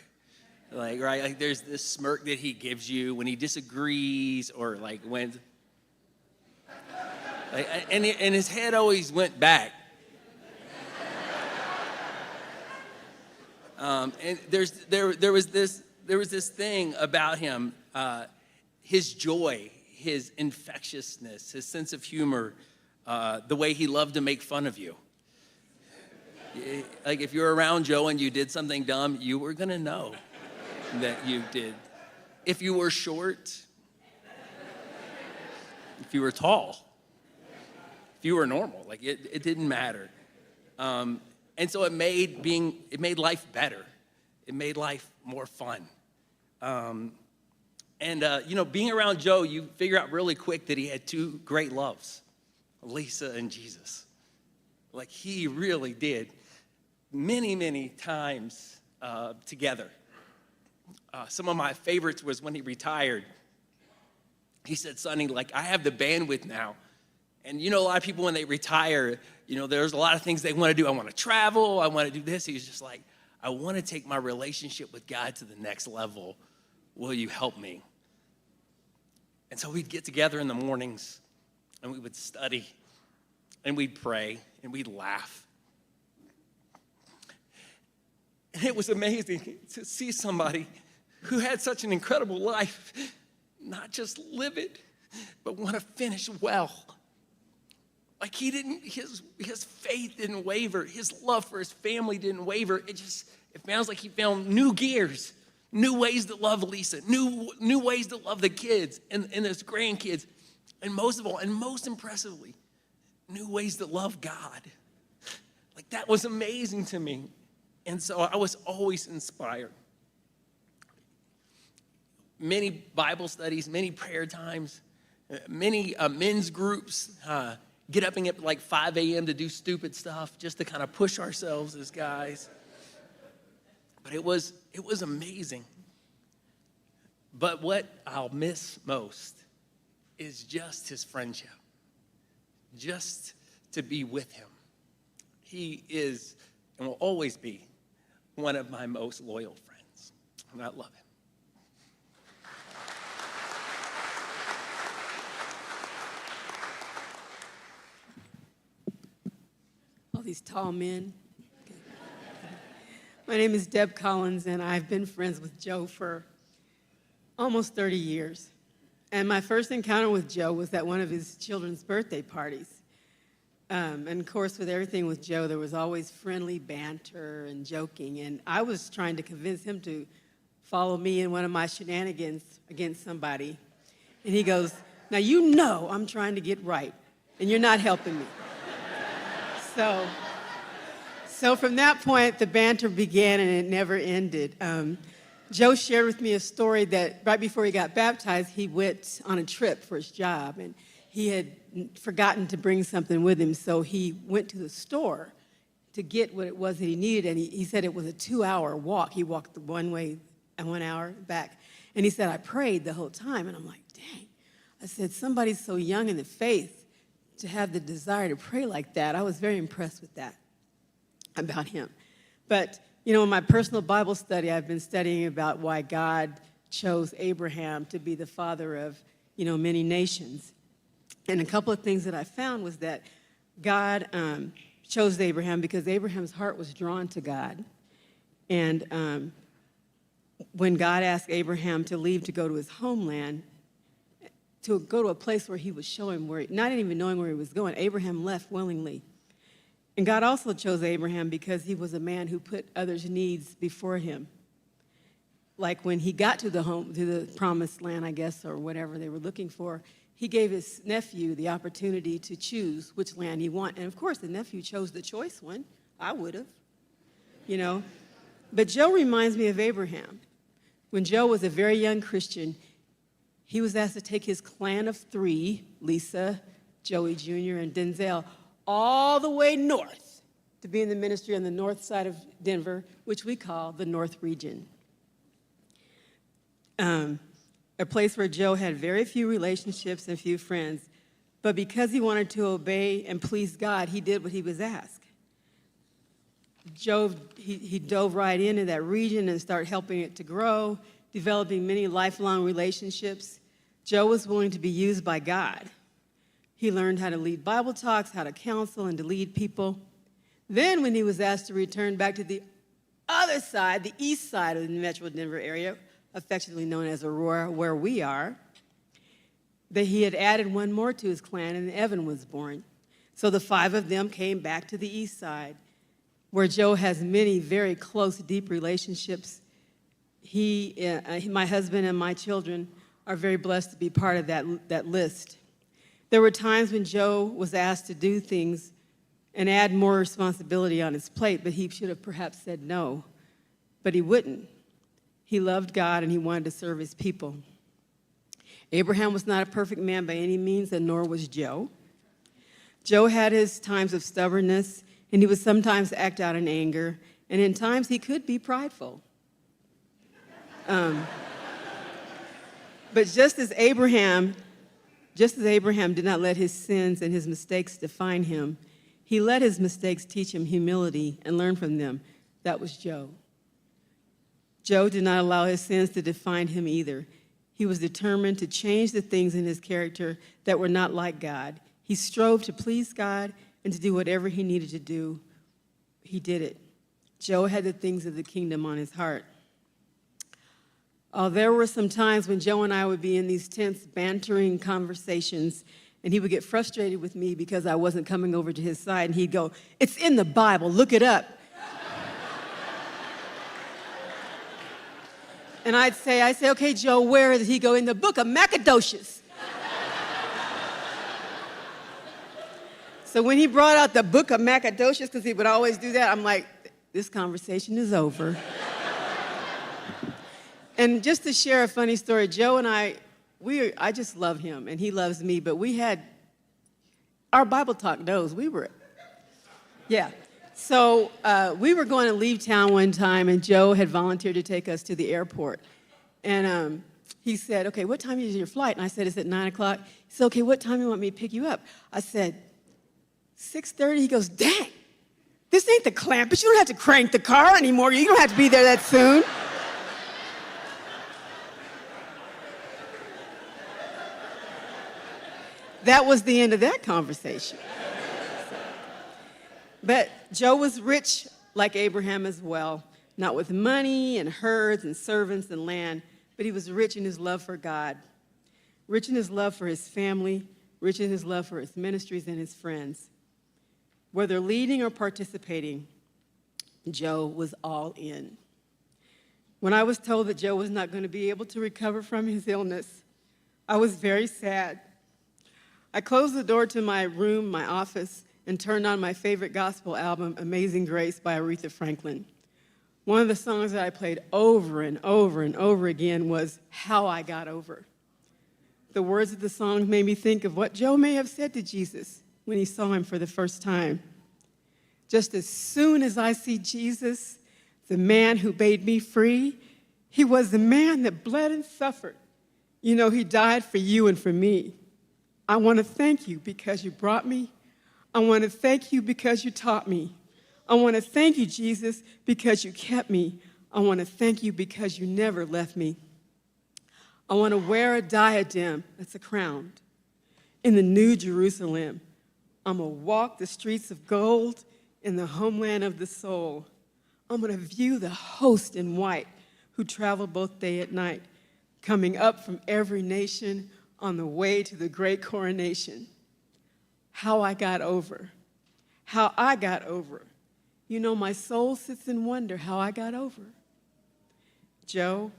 Like, right, like there's this smirk that he gives you when he disagrees, or like when, like, and his head always went back. And there was this thing about him, his joy, his infectiousness, his sense of humor, the way he loved to make fun of you. Like if you're around Joe and you did something dumb, you were gonna know that you did. If you were short, if you were tall, if you were normal, like it didn't matter. And so it made life better. It made life more fun. Being around Joe, you figure out really quick that he had two great loves, Lisa and Jesus. Like he really did. Many, many times together. Some of my favorites was when he retired. He said, Sonny, like, I have the bandwidth now. And a lot of people when they retire, there's a lot of things they want to do. I want to travel. I want to do this. He was just like, I want to take my relationship with God to the next level. Will you help me? And so we'd get together in the mornings, and we would study, and we'd pray, and we'd laugh. And it was amazing to see somebody who had such an incredible life, not just live it, but want to finish well. Like his faith didn't waver. His love for his family didn't waver. It sounds like he found new gears, new ways to love Lisa, new ways to love the kids and his grandkids. And most of all, and most impressively, new ways to love God. Like that was amazing to me. And so I was always inspired. Many Bible studies, many prayer times, many men's groups, get up and get like 5 a.m. to do stupid stuff just to kind of push ourselves as guys. But it was amazing. But what I'll miss most is just his friendship, just to be with him. He is and will always be one of my most loyal friends, and I love him. All these tall men. Okay. My name is Deb Collins, and I've been friends with Joe for almost 30 years. And my first encounter with Joe was at one of his children's birthday parties. And of course, with everything with Joe, there was always friendly banter and joking. And I was trying to convince him to follow me in one of my shenanigans against somebody. And he goes, now you know I'm trying to get right, and you're not helping me. So from that point, the banter began and it never ended. Joe shared with me a story that right before he got baptized, he went on a trip for his job, and he had forgotten to bring something with him, so he went to the store to get what it was that he needed, and he said it was a 2-hour walk. He walked the one way and 1 hour back, and he said, I prayed the whole time, and I'm like, dang. I said, somebody's so young in the faith to have the desire to pray like that. I was very impressed with that about him. But, you know, in my personal Bible study, I've been studying about why God chose Abraham to be the father of, you know, many nations. And a couple of things that I found was that God chose Abraham because Abraham's heart was drawn to God. And when God asked Abraham to leave to go to his homeland, to go to a place where he would show him where, not even knowing where he was going, Abraham left willingly. And God also chose Abraham because he was a man who put others' needs before him. Like when he got to the promised land, I guess, or whatever they were looking for, he gave his nephew the opportunity to choose which land he wanted. And of course, the nephew chose the choice one. I would have, you know. But Joe reminds me of Abraham. When Joe was a very young Christian, he was asked to take his clan of 3, Lisa, Joey Jr., and Denzel, all the way north to be in the ministry on the north side of Denver, which we call the North Region. A place where Joe had very few relationships and few friends, but because he wanted to obey and please God, he did what he was asked. Joe, he dove right into that region and started helping it to grow, developing many lifelong relationships. Joe was willing to be used by God. He learned how to lead Bible talks, how to counsel, and to lead people. Then when he was asked to return back to the other side, the east side of the Metro Denver area, affectionately known as Aurora, where we are, that he had added one more to his clan, and Evan was born. So the 5 of them came back to the east side, where Joe has many very close, deep relationships. My husband and my children are very blessed to be part of that list. There were times when Joe was asked to do things and add more responsibility on his plate, but he should have perhaps said no, but he wouldn't. He loved God and he wanted to serve his people. Abraham was not a perfect man by any means, and nor was Joe. Joe had his times of stubbornness, and he would sometimes act out in anger, and in times he could be prideful. But just as Abraham did not let his sins and his mistakes define him, he let his mistakes teach him humility and learn from them. That was Joe. Joe did not allow his sins to define him either. He was determined to change the things in his character that were not like God. He strove to please God and to do whatever he needed to do. He did it. Joe had the things of the kingdom on his heart. There were some times when Joe and I would be in these tense, bantering conversations, and he would get frustrated with me because I wasn't coming over to his side, and he'd go, "It's in the Bible, look it up." And I'd say, "Okay, Joe, where is it?" He'd go, "In the book of Maccadocius." So when he brought out the book of Maccadocius, because he would always do that, I'm like, this conversation is over. And just to share a funny story, Joe and I just love him, and he loves me, but we had, our Bible talk knows, So we were going to leave town one time, and Joe had volunteered to take us to the airport. And he said, "Okay, what time is your flight?" And I said, "It's at 9 o'clock. He said, "Okay, what time do you want me to pick you up?" I said, 6:30. He goes, "Dang, this ain't the Clampets. You don't have to crank the car anymore. You don't have to be there that soon." That was the end of that conversation. But Joe was rich like Abraham as well, not with money and herds and servants and land, but he was rich in his love for God, rich in his love for his family, rich in his love for his ministries and his friends. Whether leading or participating, Joe was all in. When I was told that Joe was not going to be able to recover from his illness, I was very sad. I closed the door to my room, my office, and turned on my favorite gospel album, Amazing Grace by Aretha Franklin. One of the songs that I played over and over and over again was How I Got Over. The words of the song made me think of what Joe may have said to Jesus when he saw him for the first time. Just as soon as I see Jesus, the man who made me free, he was the man that bled and suffered. You know, he died for you and for me. I want to thank you because you brought me. I want to thank you because you taught me. I want to thank you, Jesus, because you kept me. I want to thank you because you never left me. I want to wear a diadem, that's a crown, in the New Jerusalem. I'm going to walk the streets of gold in the homeland of the soul. I'm going to view the host in white who travel both day and night, coming up from every nation on the way to the great coronation. How I got over. How I got over. You know, my soul sits in wonder how I got over. Joe,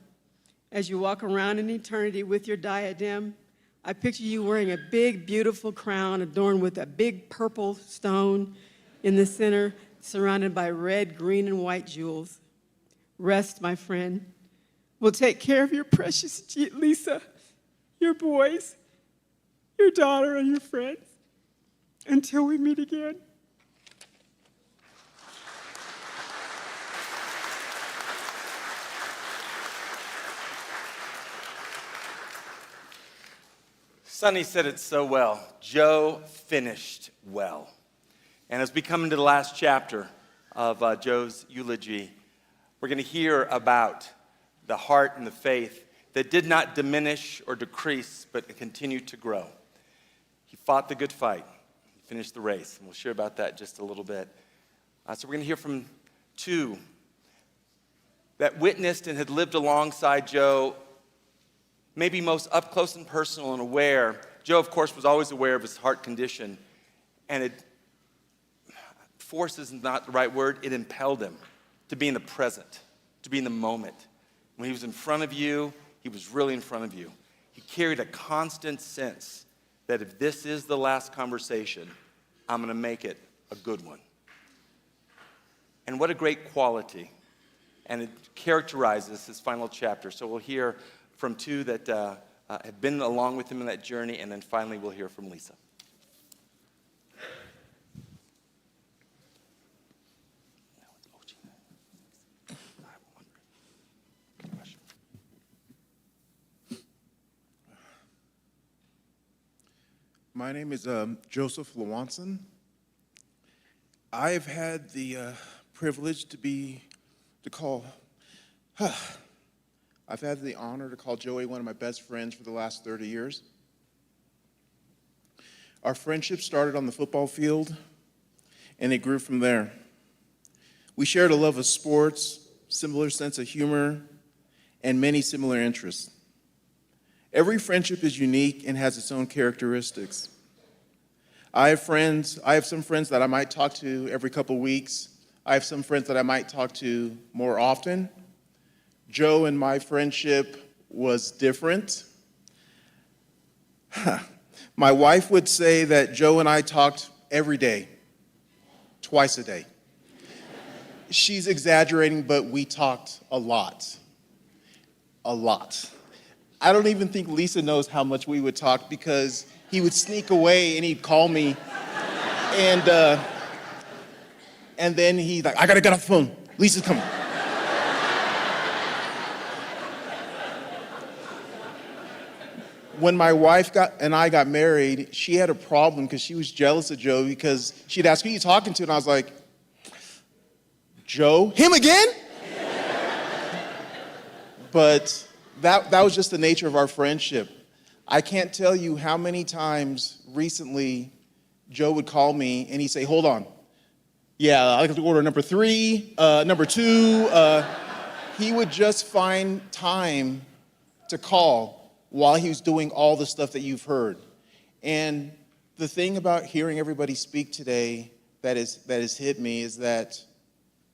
as you walk around in eternity with your diadem, I picture you wearing a big, beautiful crown adorned with a big purple stone in the center, surrounded by red, green, and white jewels. Rest, my friend. We'll take care of your precious Lisa, your boys, your daughter, and your friends until we meet again. Sonny said it so well. Joe finished well. And as we come into the last chapter of Joe's eulogy, we're going to hear about the heart and the faith that did not diminish or decrease, but continued to grow. He fought the good fight. He finished the race. And we'll share about that just a little bit. So we're going to hear from two that witnessed and had lived alongside Joe, maybe most up close and personal and aware. Joe, of course, was always aware of his heart condition, and force is not the right word, it impelled him to be in the present, to be in the moment. When he was in front of you, he was really in front of you. He carried a constant sense that if this is the last conversation, I'm going to make it a good one. And what a great quality. And it characterizes his final chapter. So we'll hear from two that have been along with him in that journey, and then finally we'll hear from Lisa. My name is Josef Lewanson. I've had the privilege I've had the honor to call Joey one of my best friends for the last 30 years. Our friendship started on the football field, and it grew from there. We shared a love of sports, similar sense of humor, and many similar interests. Every friendship is unique and has its own characteristics. I have some friends that I might talk to every couple weeks. I have some friends that I might talk to more often. Joe and my friendship was different. My wife would say that Joe and I talked every day, twice a day. She's exaggerating, but we talked a lot. A lot. I don't even think Lisa knows how much we would talk because he would sneak away and he'd call me. And then he's like, I gotta get off the phone. Lisa's coming. When my wife and I got married, she had a problem because she was jealous of Joe because she'd ask, who are you talking to? And I was like, Joe? Him again? But that was just the nature of our friendship. I can't tell you how many times recently Joe would call me and he'd say, hold on. Yeah, I have to order number 3, number 2. He would just find time to call while he was doing all the stuff that you've heard. And the thing about hearing everybody speak today that has hit me is that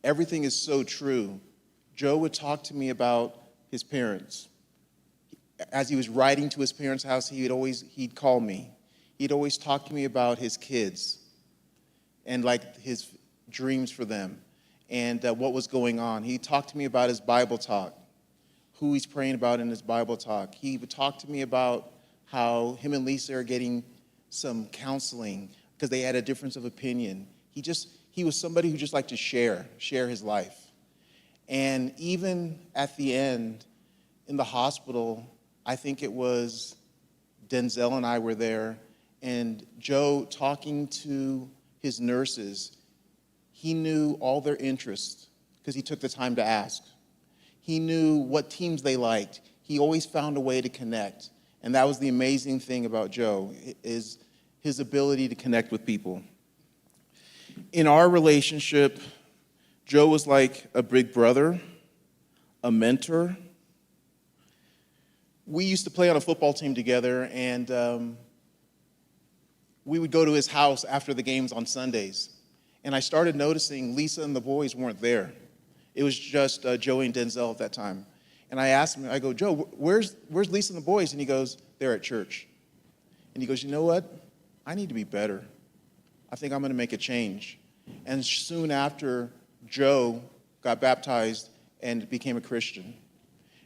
everything is so true. Joe would talk to me about his parents. As he was riding to his parents' house, he'd call me. He'd always talk to me about his kids. and like his dreams for them and what was going on. He talked to me about his Bible talk, who he's praying about in his Bible talk. He would talk to me about how him and Lisa are getting some counseling because they had a difference of opinion. He was somebody who just liked to share his life. And even at the end, in the hospital, I think it was Denzel and I were there, and Joe talking to his nurses, he knew all their interests because he took the time to ask. He knew what teams they liked. He always found a way to connect. And that was the amazing thing about Joe, is his ability to connect with people. In our relationship, Joe was like a big brother, a mentor. We used to play on a football team together, and we would go to his house after the games on Sundays. And I started noticing Lisa and the boys weren't there. It was just Joey and Denzel at that time. And I asked him, I go, Joe, where's Lisa and the boys? And he goes, they're at church. And he goes, you know what? I need to be better. I think I'm going to make a change. And soon after, Joe got baptized and became a Christian.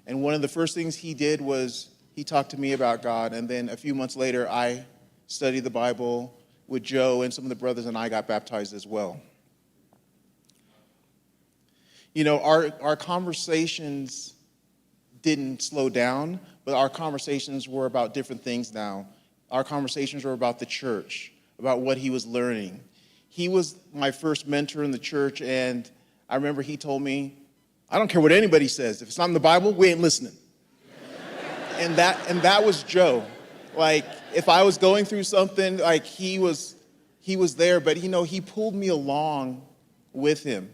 And one of the first things he did was he talked to me about God. And then a few months later, I studied the Bible with Joe, and some of the brothers and I got baptized as well. You know, our conversations didn't slow down, but our conversations were about different things now. Our conversations were about the church, about what he was learning. He was my first mentor in the church, and I remember he told me, I don't care what anybody says. If it's not in the Bible, we ain't listening. and that was Joe. Like, if I was going through something, like he was there, but you know, he pulled me along with him.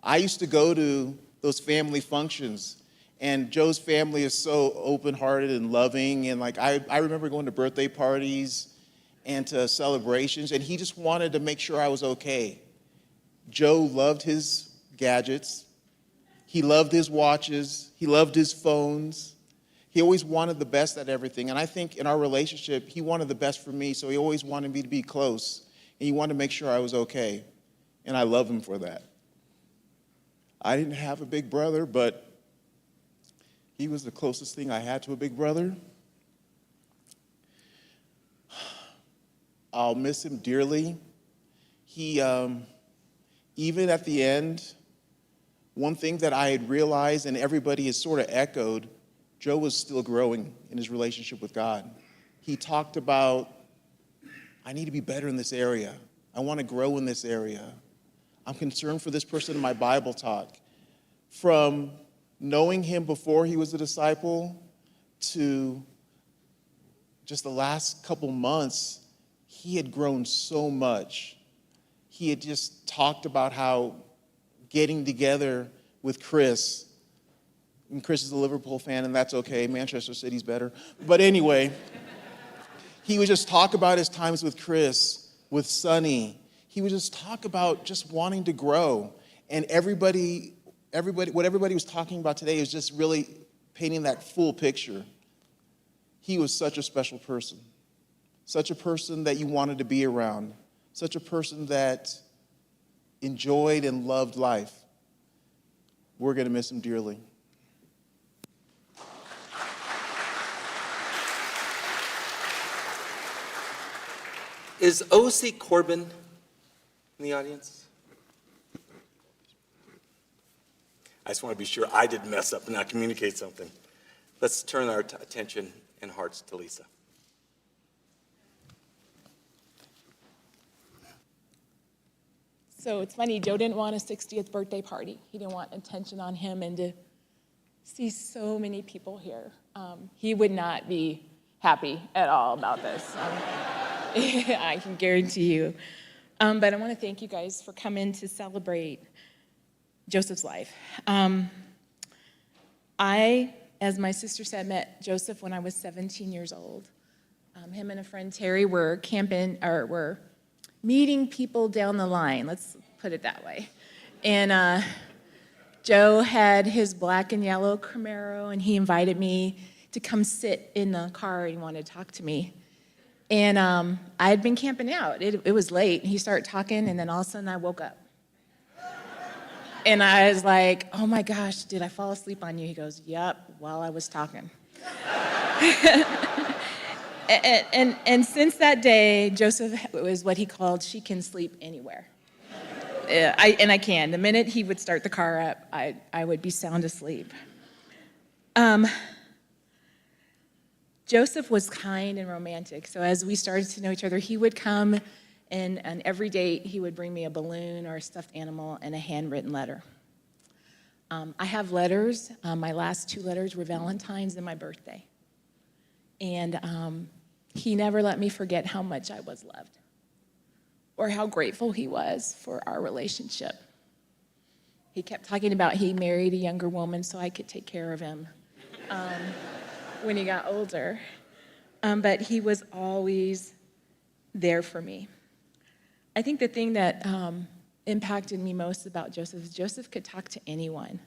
I used to go to those family functions, and Joe's family is so open-hearted and loving, and like I remember going to birthday parties and to celebrations, and he just wanted to make sure I was okay. Joe loved his gadgets. He loved his watches. He loved his phones. He always wanted the best at everything. And I think in our relationship, he wanted the best for me, so he always wanted me to be close. And he wanted to make sure I was okay. And I love him for that. I didn't have a big brother, but he was the closest thing I had to a big brother. I'll miss him dearly. He, even at the end, one thing that I had realized, and everybody has sort of echoed, Joe was still growing in his relationship with God. He talked about, I need to be better in this area. I want to grow in this area. I'm concerned for this person in my Bible talk. From knowing him before he was a disciple to just the last couple months, he had grown so much. He had just talked about how getting together with Chris, and Chris is a Liverpool fan, and that's okay. Manchester City's better. But anyway, he would just talk about his times with Chris, with Sonny. He would just talk about just wanting to grow. And everybody, what everybody was talking about today is just really painting that full picture. He was such a special person, such a person that you wanted to be around, such a person that enjoyed and loved life. We're going to miss him dearly. Is O.C. Corbin in the audience? I just want to be sure I didn't mess up and not communicate something. Let's turn our attention and hearts to Lisa. So it's funny, Joe didn't want a 60th birthday party. He didn't want attention on him, and to see so many people here, he would not be happy at all about this. I can guarantee you. But I want to thank you guys for coming to celebrate Joseph's life. I, as my sister said, met Joseph when I was 17 years old. Him and a friend, Terry, were were meeting people down the line, let's put it that way. And Joe had his black and yellow Camaro, and he invited me to come sit in the car, and he wanted to talk to me. And I had been camping out. It was late. He started talking, and then all of a sudden I woke up. And I was like, oh my gosh, did I fall asleep on you? He goes, yep, while I was talking. and since that day, Joseph was what he called, she can sleep anywhere. I can. The minute he would start the car up, I would be sound asleep. Joseph was kind and romantic. So as we started to know each other, he would come and every date he would bring me a balloon or a stuffed animal and a handwritten letter. I have letters. My last 2 letters were Valentine's and my birthday. And he never let me forget how much I was loved or how grateful he was for our relationship. He kept talking about he married a younger woman so I could take care of him when he got older. But he was always there for me. I think the thing that impacted me most about Joseph is Joseph could talk to anyone.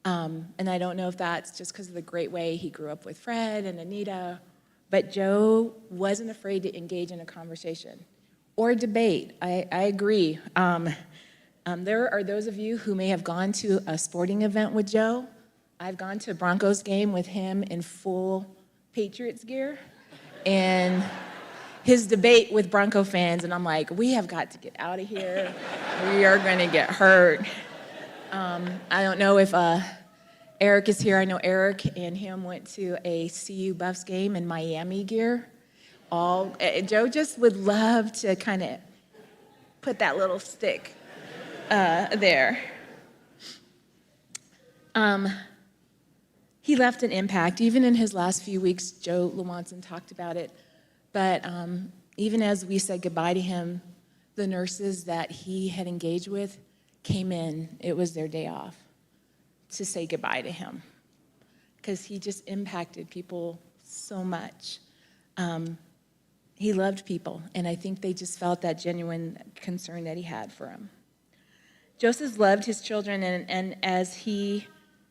And I don't know if that's just because of the great way he grew up with Fred and Anita, but Joe wasn't afraid to engage in a conversation or debate. I agree. There are those of you who may have gone to a sporting event with Joe. I've gone to a Broncos game with him in full Patriots gear. And his debate with Bronco fans, and I'm like, we have got to get out of here. We are going to get hurt. I don't know if Eric is here. I know Eric and him went to a CU Buffs game in Miami gear. Joe just would love to kind of put that little stick there. He left an impact. Even in his last few weeks, Joe Lewanson talked about it. But even as we said goodbye to him, the nurses that he had engaged with came in. It was their day off to say goodbye to him because he just impacted people so much. He loved people, and I think they just felt that genuine concern that he had for them. Joseph loved his children, and as he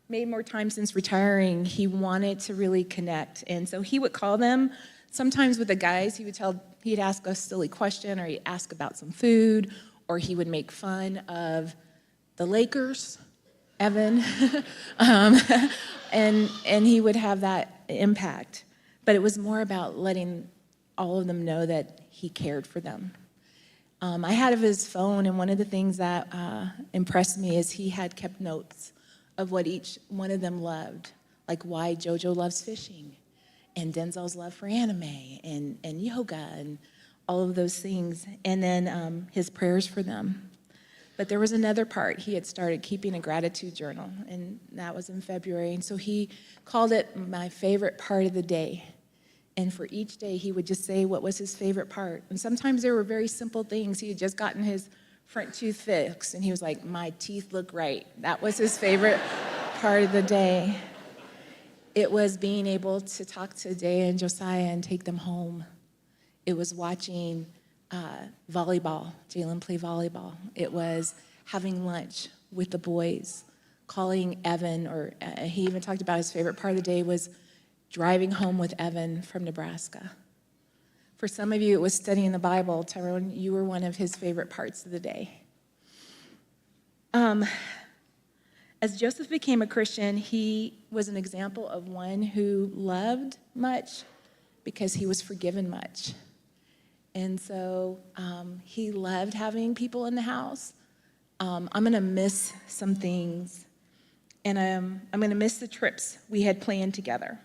made more time since retiring, he wanted to really connect. And so he would call them. Sometimes with the guys, he'd ask a silly question, or he'd ask about some food, or he would make fun of the Lakers, Evan, and he would have that impact. But it was more about letting all of them know that he cared for them. I had his phone, and one of the things that impressed me is he had kept notes of what each one of them loved, like why JoJo loves fishing, and Denzel's love for anime, and yoga, and all of those things, and then his prayers for them. But there was another part. He had started keeping a gratitude journal, and that was in February, and so he called it my favorite part of the day. And for each day, he would just say what was his favorite part. And sometimes there were very simple things. He had just gotten his front tooth fixed, and he was like, my teeth look right. That was his favorite part of the day. It was being able to talk to Dea and Josiah and take them home. It was watching volleyball, Jalen play volleyball. It was having lunch with the boys, calling Evan, or he even talked about his favorite part of the day was driving home with Evan from Nebraska. For some of you, it was studying the Bible. Tyrone, you were one of his favorite parts of the day. As Joseph became a Christian, he was an example of one who loved much because he was forgiven much. And so he loved having people in the house. I'm going to miss some things, and I'm going to miss the trips we had planned together.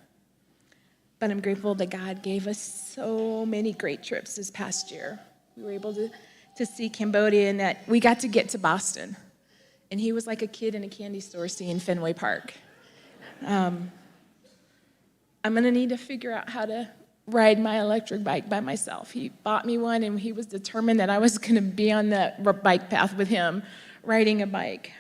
But I'm grateful that God gave us so many great trips this past year. We were able to see Cambodia, and that we got to get to Boston. And he was like a kid in a candy store seeing Fenway Park. I'm going to need to figure out how to ride my electric bike by myself. He bought me one, and he was determined that I was going to be on the bike path with him, riding a bike.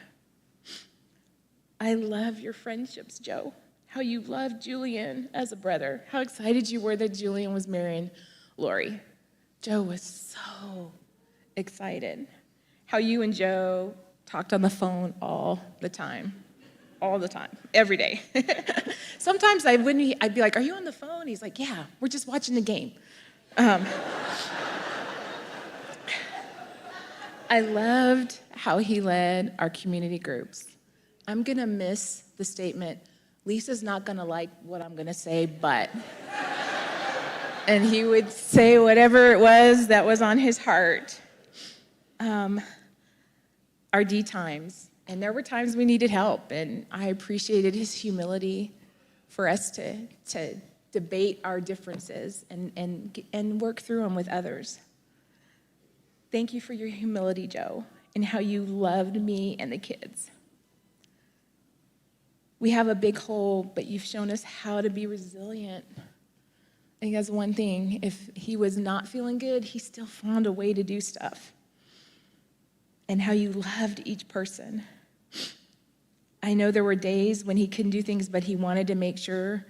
I love your friendships, Joe. How you loved Julian as a brother. How excited you were that Julian was marrying Lori. Joe was so excited. How you and Joe talked on the phone all the time, every day. Sometimes I'd be like, are you on the phone? He's like, yeah, we're just watching the game. I loved how he led our community groups. I'm gonna miss the statement, Lisa's not gonna like what I'm gonna say, but. And he would say whatever it was that was on his heart. Our D times, and there were times we needed help, and I appreciated his humility for us to debate our differences and work through them with others. Thank you for your humility, Joe, and how you loved me and the kids. We have a big hole, but you've shown us how to be resilient. I think that's one thing. If he was not feeling good, he still found a way to do stuff. And how you loved each person. I know there were days when he couldn't do things, but he wanted to make sure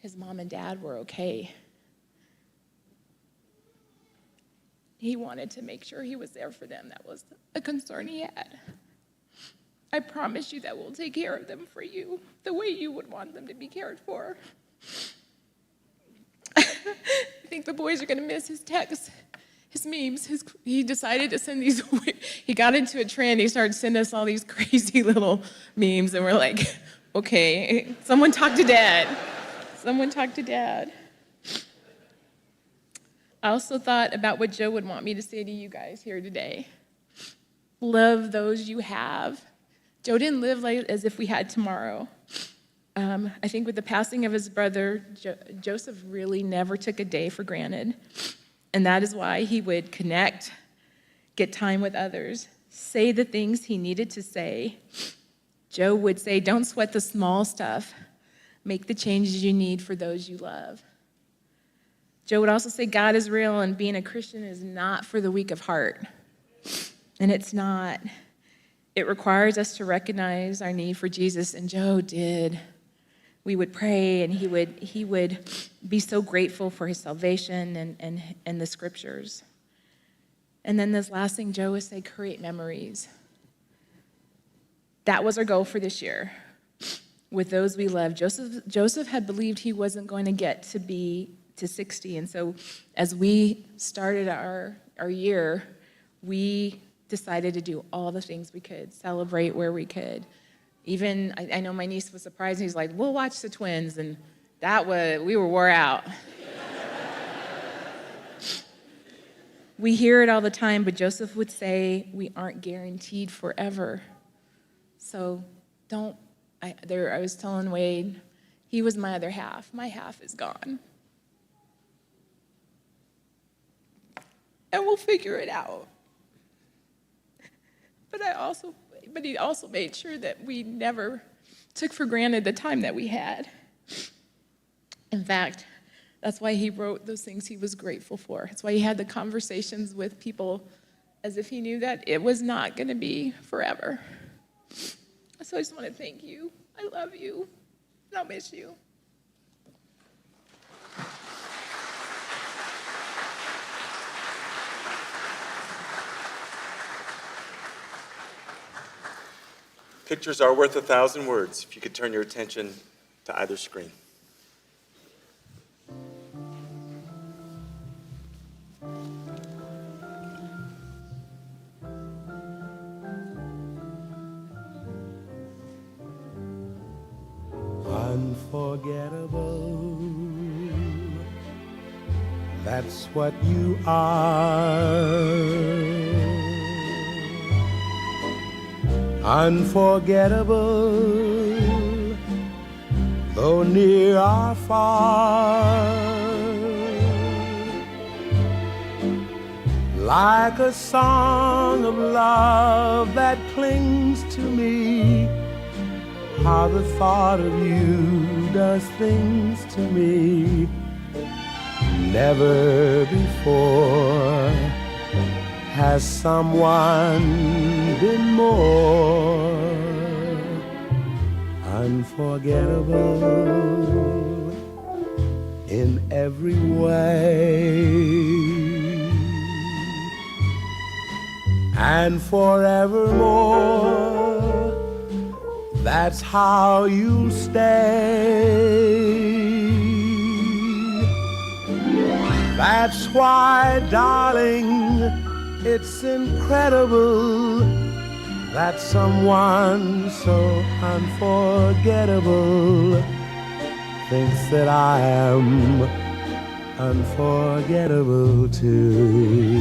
his mom and dad were okay. He wanted to make sure he was there for them. That was a concern he had. I promise you that we'll take care of them for you the way you would want them to be cared for. I think the boys are gonna miss his texts, his memes. He decided to send these, he got into a trend, he started sending us all these crazy little memes, and we're like, okay, someone talk to Dad. Someone talk to Dad. I also thought about what Joe would want me to say to you guys here today. Love those you have. Joe didn't live like as if we had tomorrow. I think with the passing of his brother, Joseph really never took a day for granted. And that is why he would connect, get time with others, say the things he needed to say. Joe would say, don't sweat the small stuff. Make the changes you need for those you love. Joe would also say, God is real, and being a Christian is not for the weak of heart. And it's not. It requires us to recognize our need for Jesus, and Joe did. We would pray, and he would be so grateful for his salvation and the scriptures. And then this last thing Joe would say, create memories. That was our goal for this year. With those we love. Joseph had believed he wasn't going to get to 60, and so as we started our year, we decided to do all the things we could, celebrate where we could. Even, I know my niece was surprised, he's like, we'll watch the twins, and we were wore out. We hear it all the time, but Joseph would say, we aren't guaranteed forever. So I was telling Wade, he was my other half. My half is gone. And we'll figure it out. But he also made sure that we never took for granted the time that we had. In fact, that's why he wrote those things he was grateful for. That's why he had the conversations with people as if he knew that it was not going to be forever. So I just want to thank you. I love you. And I'll miss you. Pictures are worth 1,000 words. If you could turn your attention to either screen. Unforgettable, that's what you are. Unforgettable, though near or far. Like a song of love that clings to me. How the thought of you does things to me. Never before has someone been more unforgettable in every way. And forevermore, that's how you'll stay. That's why, darling, it's incredible that someone so unforgettable thinks that I am unforgettable too.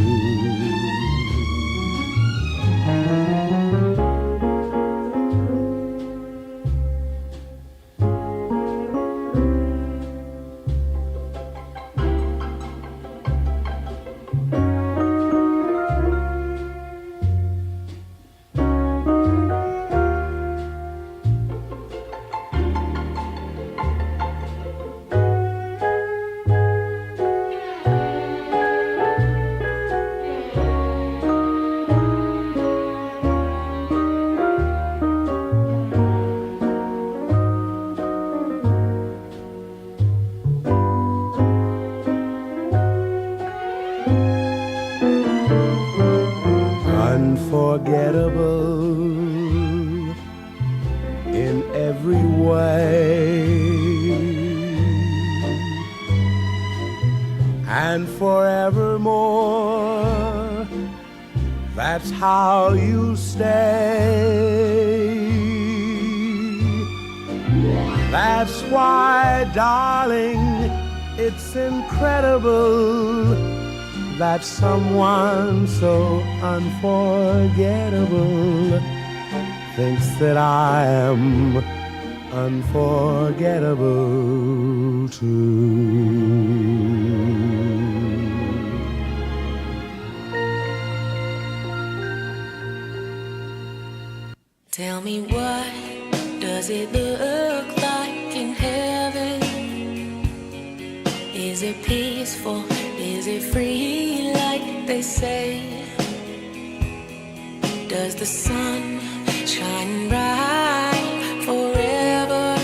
Unforgettable in every way, and forevermore, that's how you stay. That's why, darling, it's incredible that someone so unforgettable thinks that I am unforgettable too. Tell me, what does it look like in heaven? Is it peaceful? Is it free like they say? Does the sun shine bright forever?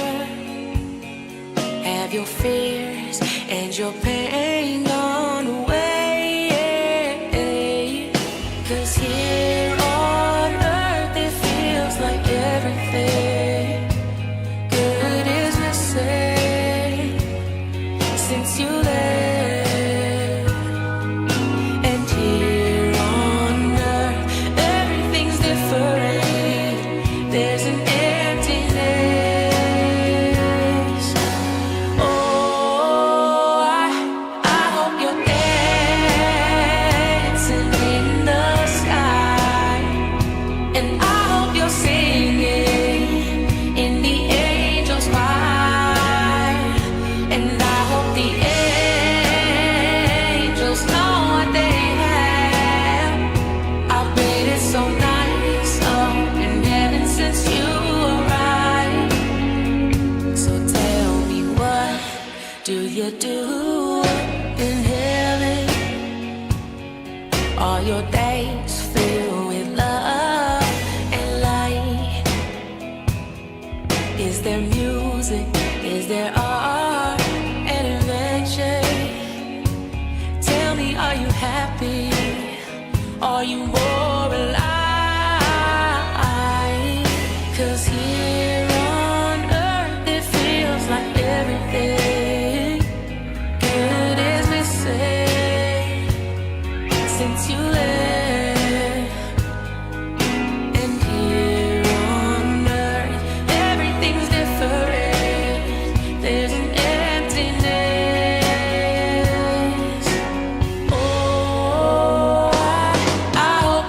Have your fears and your pain gone away? 'Cause here on earth it feels like everything good is missing since you left. Do in heaven, all your days filled with love and light. Is there music? Is there art and invention? Tell me, are you happy? Are you more alive? 'Cause here on earth it feels like everything since you left. And here on earth everything's different. There's an emptiness. Oh, I hope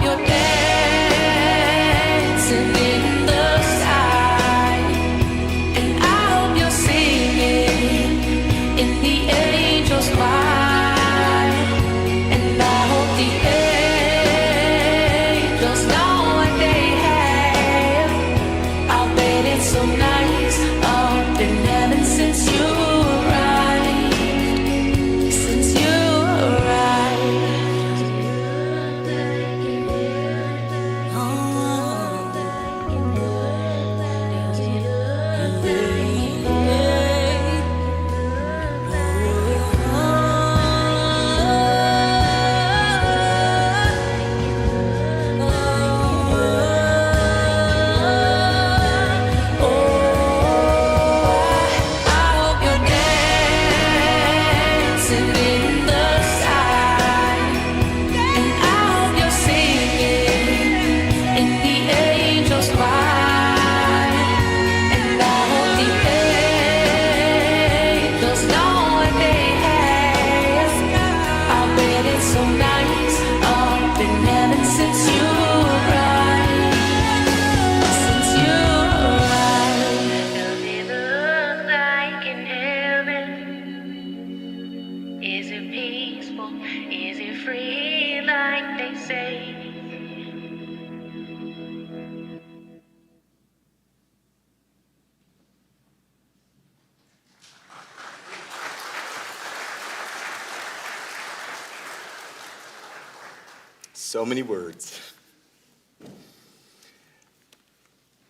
So many words.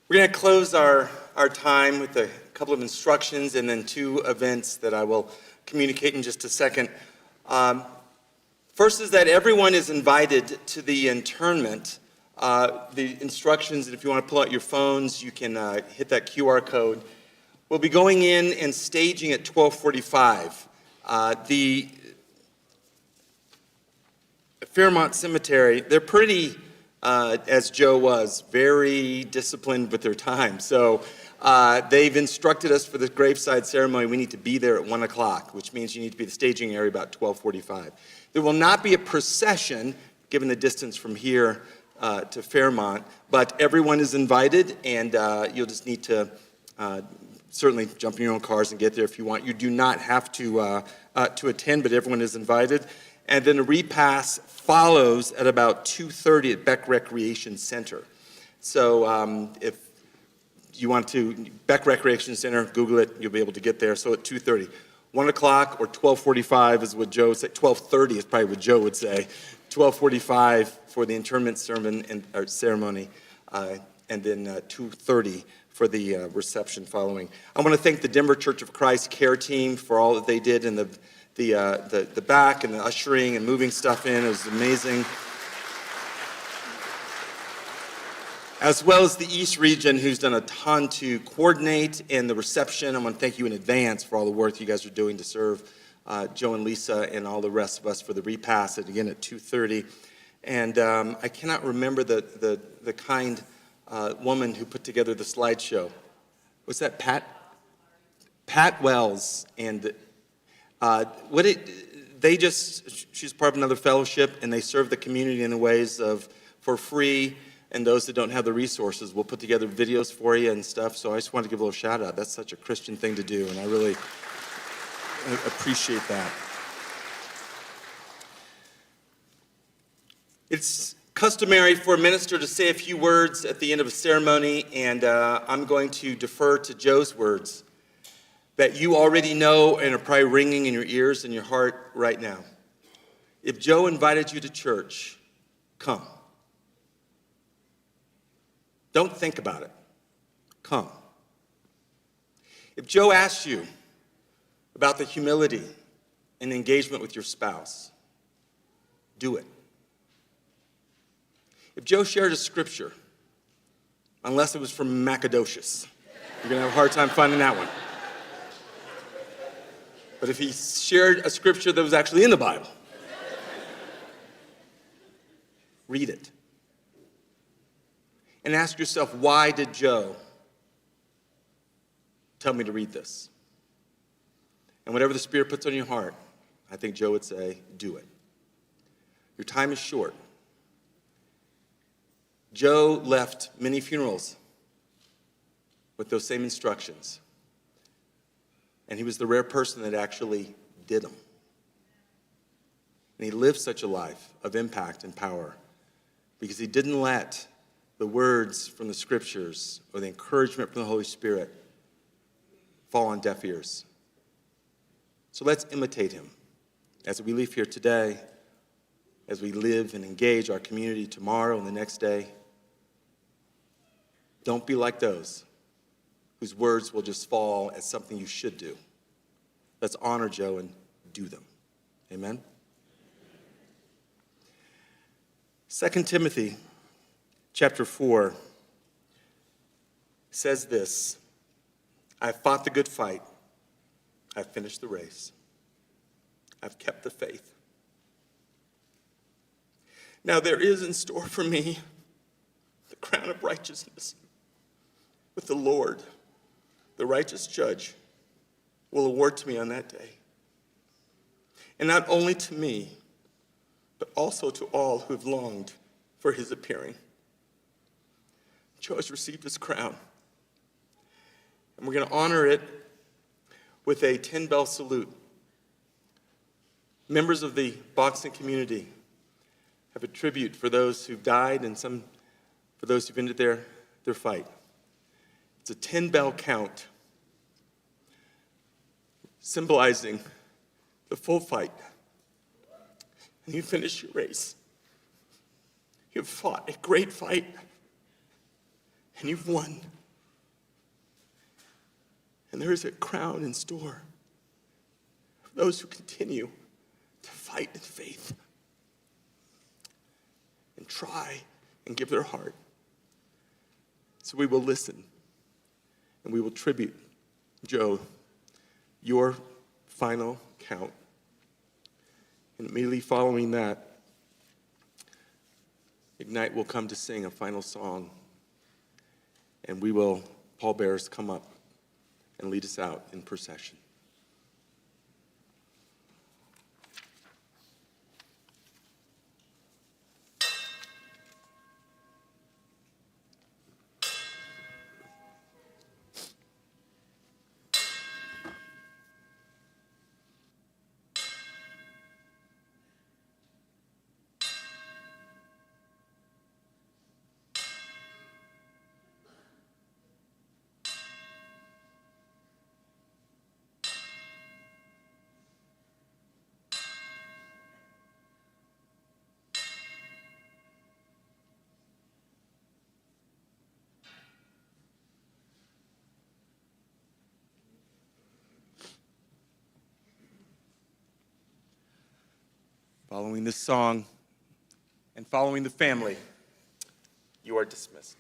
We're going to close our time with a couple of instructions and then 2 events that I will communicate in just a second. First is that everyone is invited to the internment. The instructions, and if you want to pull out your phones, you can hit that QR code. We'll be going in and staging at 12:45. The Fairmont Cemetery, they're pretty, as Joe was, very disciplined with their time. So they've instructed us for the graveside ceremony, we need to be there at 1 o'clock, which means you need to be at the staging area about 12:45. There will not be a procession, given the distance from here to Fairmont, but everyone is invited, and you'll just need to certainly jump in your own cars and get there if you want. You do not have to attend, but everyone is invited. And then a repast follows at about 2:30 at Beck Recreation Center. So if you want to, Beck Recreation Center, Google it, you'll be able to get there. So at 2:30. 1 o'clock or 12:45 is what Joe said. 12:30 is probably what Joe would say. 12:45 for the interment sermon and ceremony, and then 2:30 for the reception following. I want to thank the Denver Church of Christ care team for all that they did in the back and the ushering and moving stuff in. It was amazing. As well as the East region, who's done a ton to coordinate and the reception. I want to thank you in advance for all the work you guys are doing to serve Joe and Lisa and all the rest of us for the repast, and again at 2:30. And I cannot remember the kind woman who put together the slideshow. Was that Pat? Pat Wells. And she's part of another fellowship, and they serve the community in the ways of for free. And those that don't have the resources, we'll put together videos for you and stuff. So I just wanted to give a little shout out. That's such a Christian thing to do, and I really appreciate that. It's customary for a minister to say a few words at the end of a ceremony, and I'm going to defer to Joe's words that you already know and are probably ringing in your ears and your heart right now. If Joe invited you to church, come. Don't think about it. Come. If Joe asked you about the humility and engagement with your spouse, do it. If Joe shared a scripture, unless it was from Macadocious, you're going to have a hard time finding that one. But if he shared a scripture that was actually in the Bible, read it. And ask yourself, why did Joe tell me to read this? And whatever the Spirit puts on your heart, I think Joe would say, do it. Your time is short. Joe left many funerals with those same instructions. And he was the rare person that actually did them. And he lived such a life of impact and power because he didn't let the words from the scriptures or the encouragement from the Holy Spirit fall on deaf ears. So let's imitate him as we leave here today, as we live and engage our community tomorrow and the next day. Don't be like those whose words will just fall as something you should do. Let's honor Joe and do them. Amen? 2 Timothy chapter 4 says this: I've fought the good fight. I've finished the race. I've kept the faith. Now there is in store for me the crown of righteousness, with the Lord, the righteous judge, will award to me on that day. And not only to me, but also to all who have longed for his appearing. Joe has received his crown, and we're going to honor it with a 10-bell salute. Members of the boxing community have a tribute for those who've died and some for those who've ended their fight. It's a 10-bell count, symbolizing the full fight. And you finish your race. You have fought a great fight, and you've won. And there is a crown in store for those who continue to fight in faith and try and give their heart. So we will listen, and we will tribute, Joe, your final count. And immediately following that, Ignite will come to sing a final song, and we will, pallbearers, come up and lead us out in procession. Following this song and following the family, you are dismissed.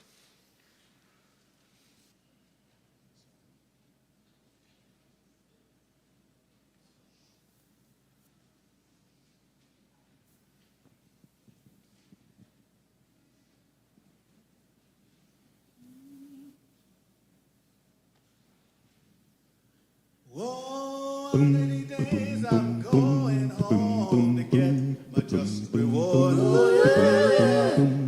One many days I'm going home to get my just reward.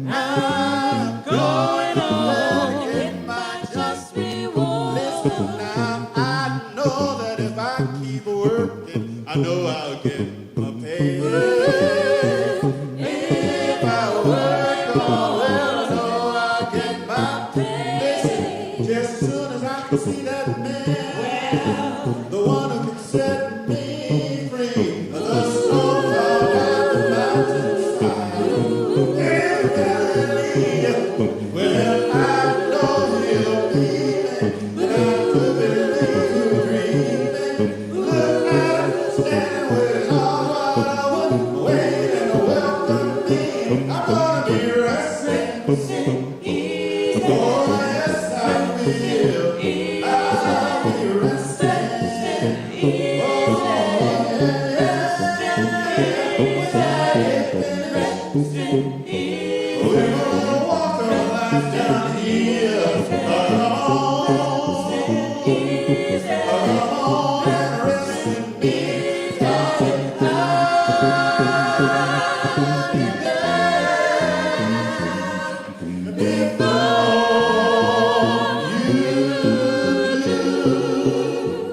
I'm going home to get my just reward. Listen now, I know that if I keep working, I know I'll get my pay. If I work all well, I know I'll get my pay. Listen, just as soon as I can see that man, the one who can set me free, the storm cloud at the mountainside in Galilee. Well, I know he'll be there, but I could believe dreaming. Look at him standing with his arms wide open, waiting to welcome me. I'm gonna be resting. Oh, yes, I will. I'll be resting. We're gonna walk our life down here alone and rest in me. Darling,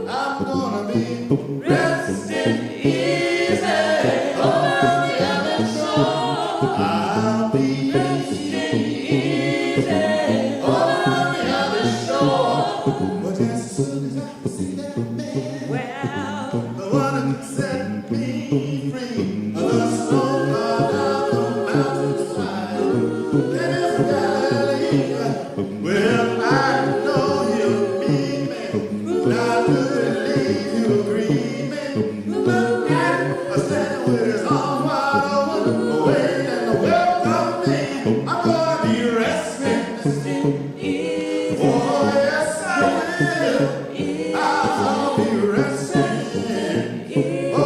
I'm gonna be resting easy on the other shore. I'll be resting easy on the other shore. But as soon as I can see that man, the one who can set me free, the storm cloud out the mountainside, in Galilee. Well, I know he'll be me. I believe he'll agree me. Look at him standing with his arms wide open, waiting to welcome me. I'm gonna be resting. Oh, yes, I will. I'll be resting. Oh,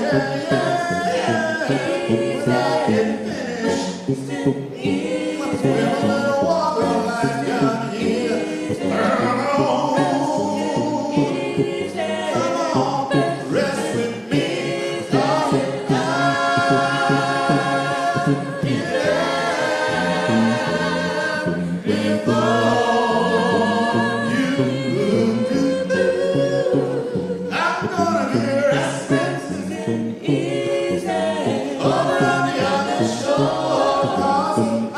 yeah, yeah, yeah. When I get finished, we're gonna walk our life down here. Come on, rest with me, darling. I'm gonna be resting easy on the other shore, 'cause I'm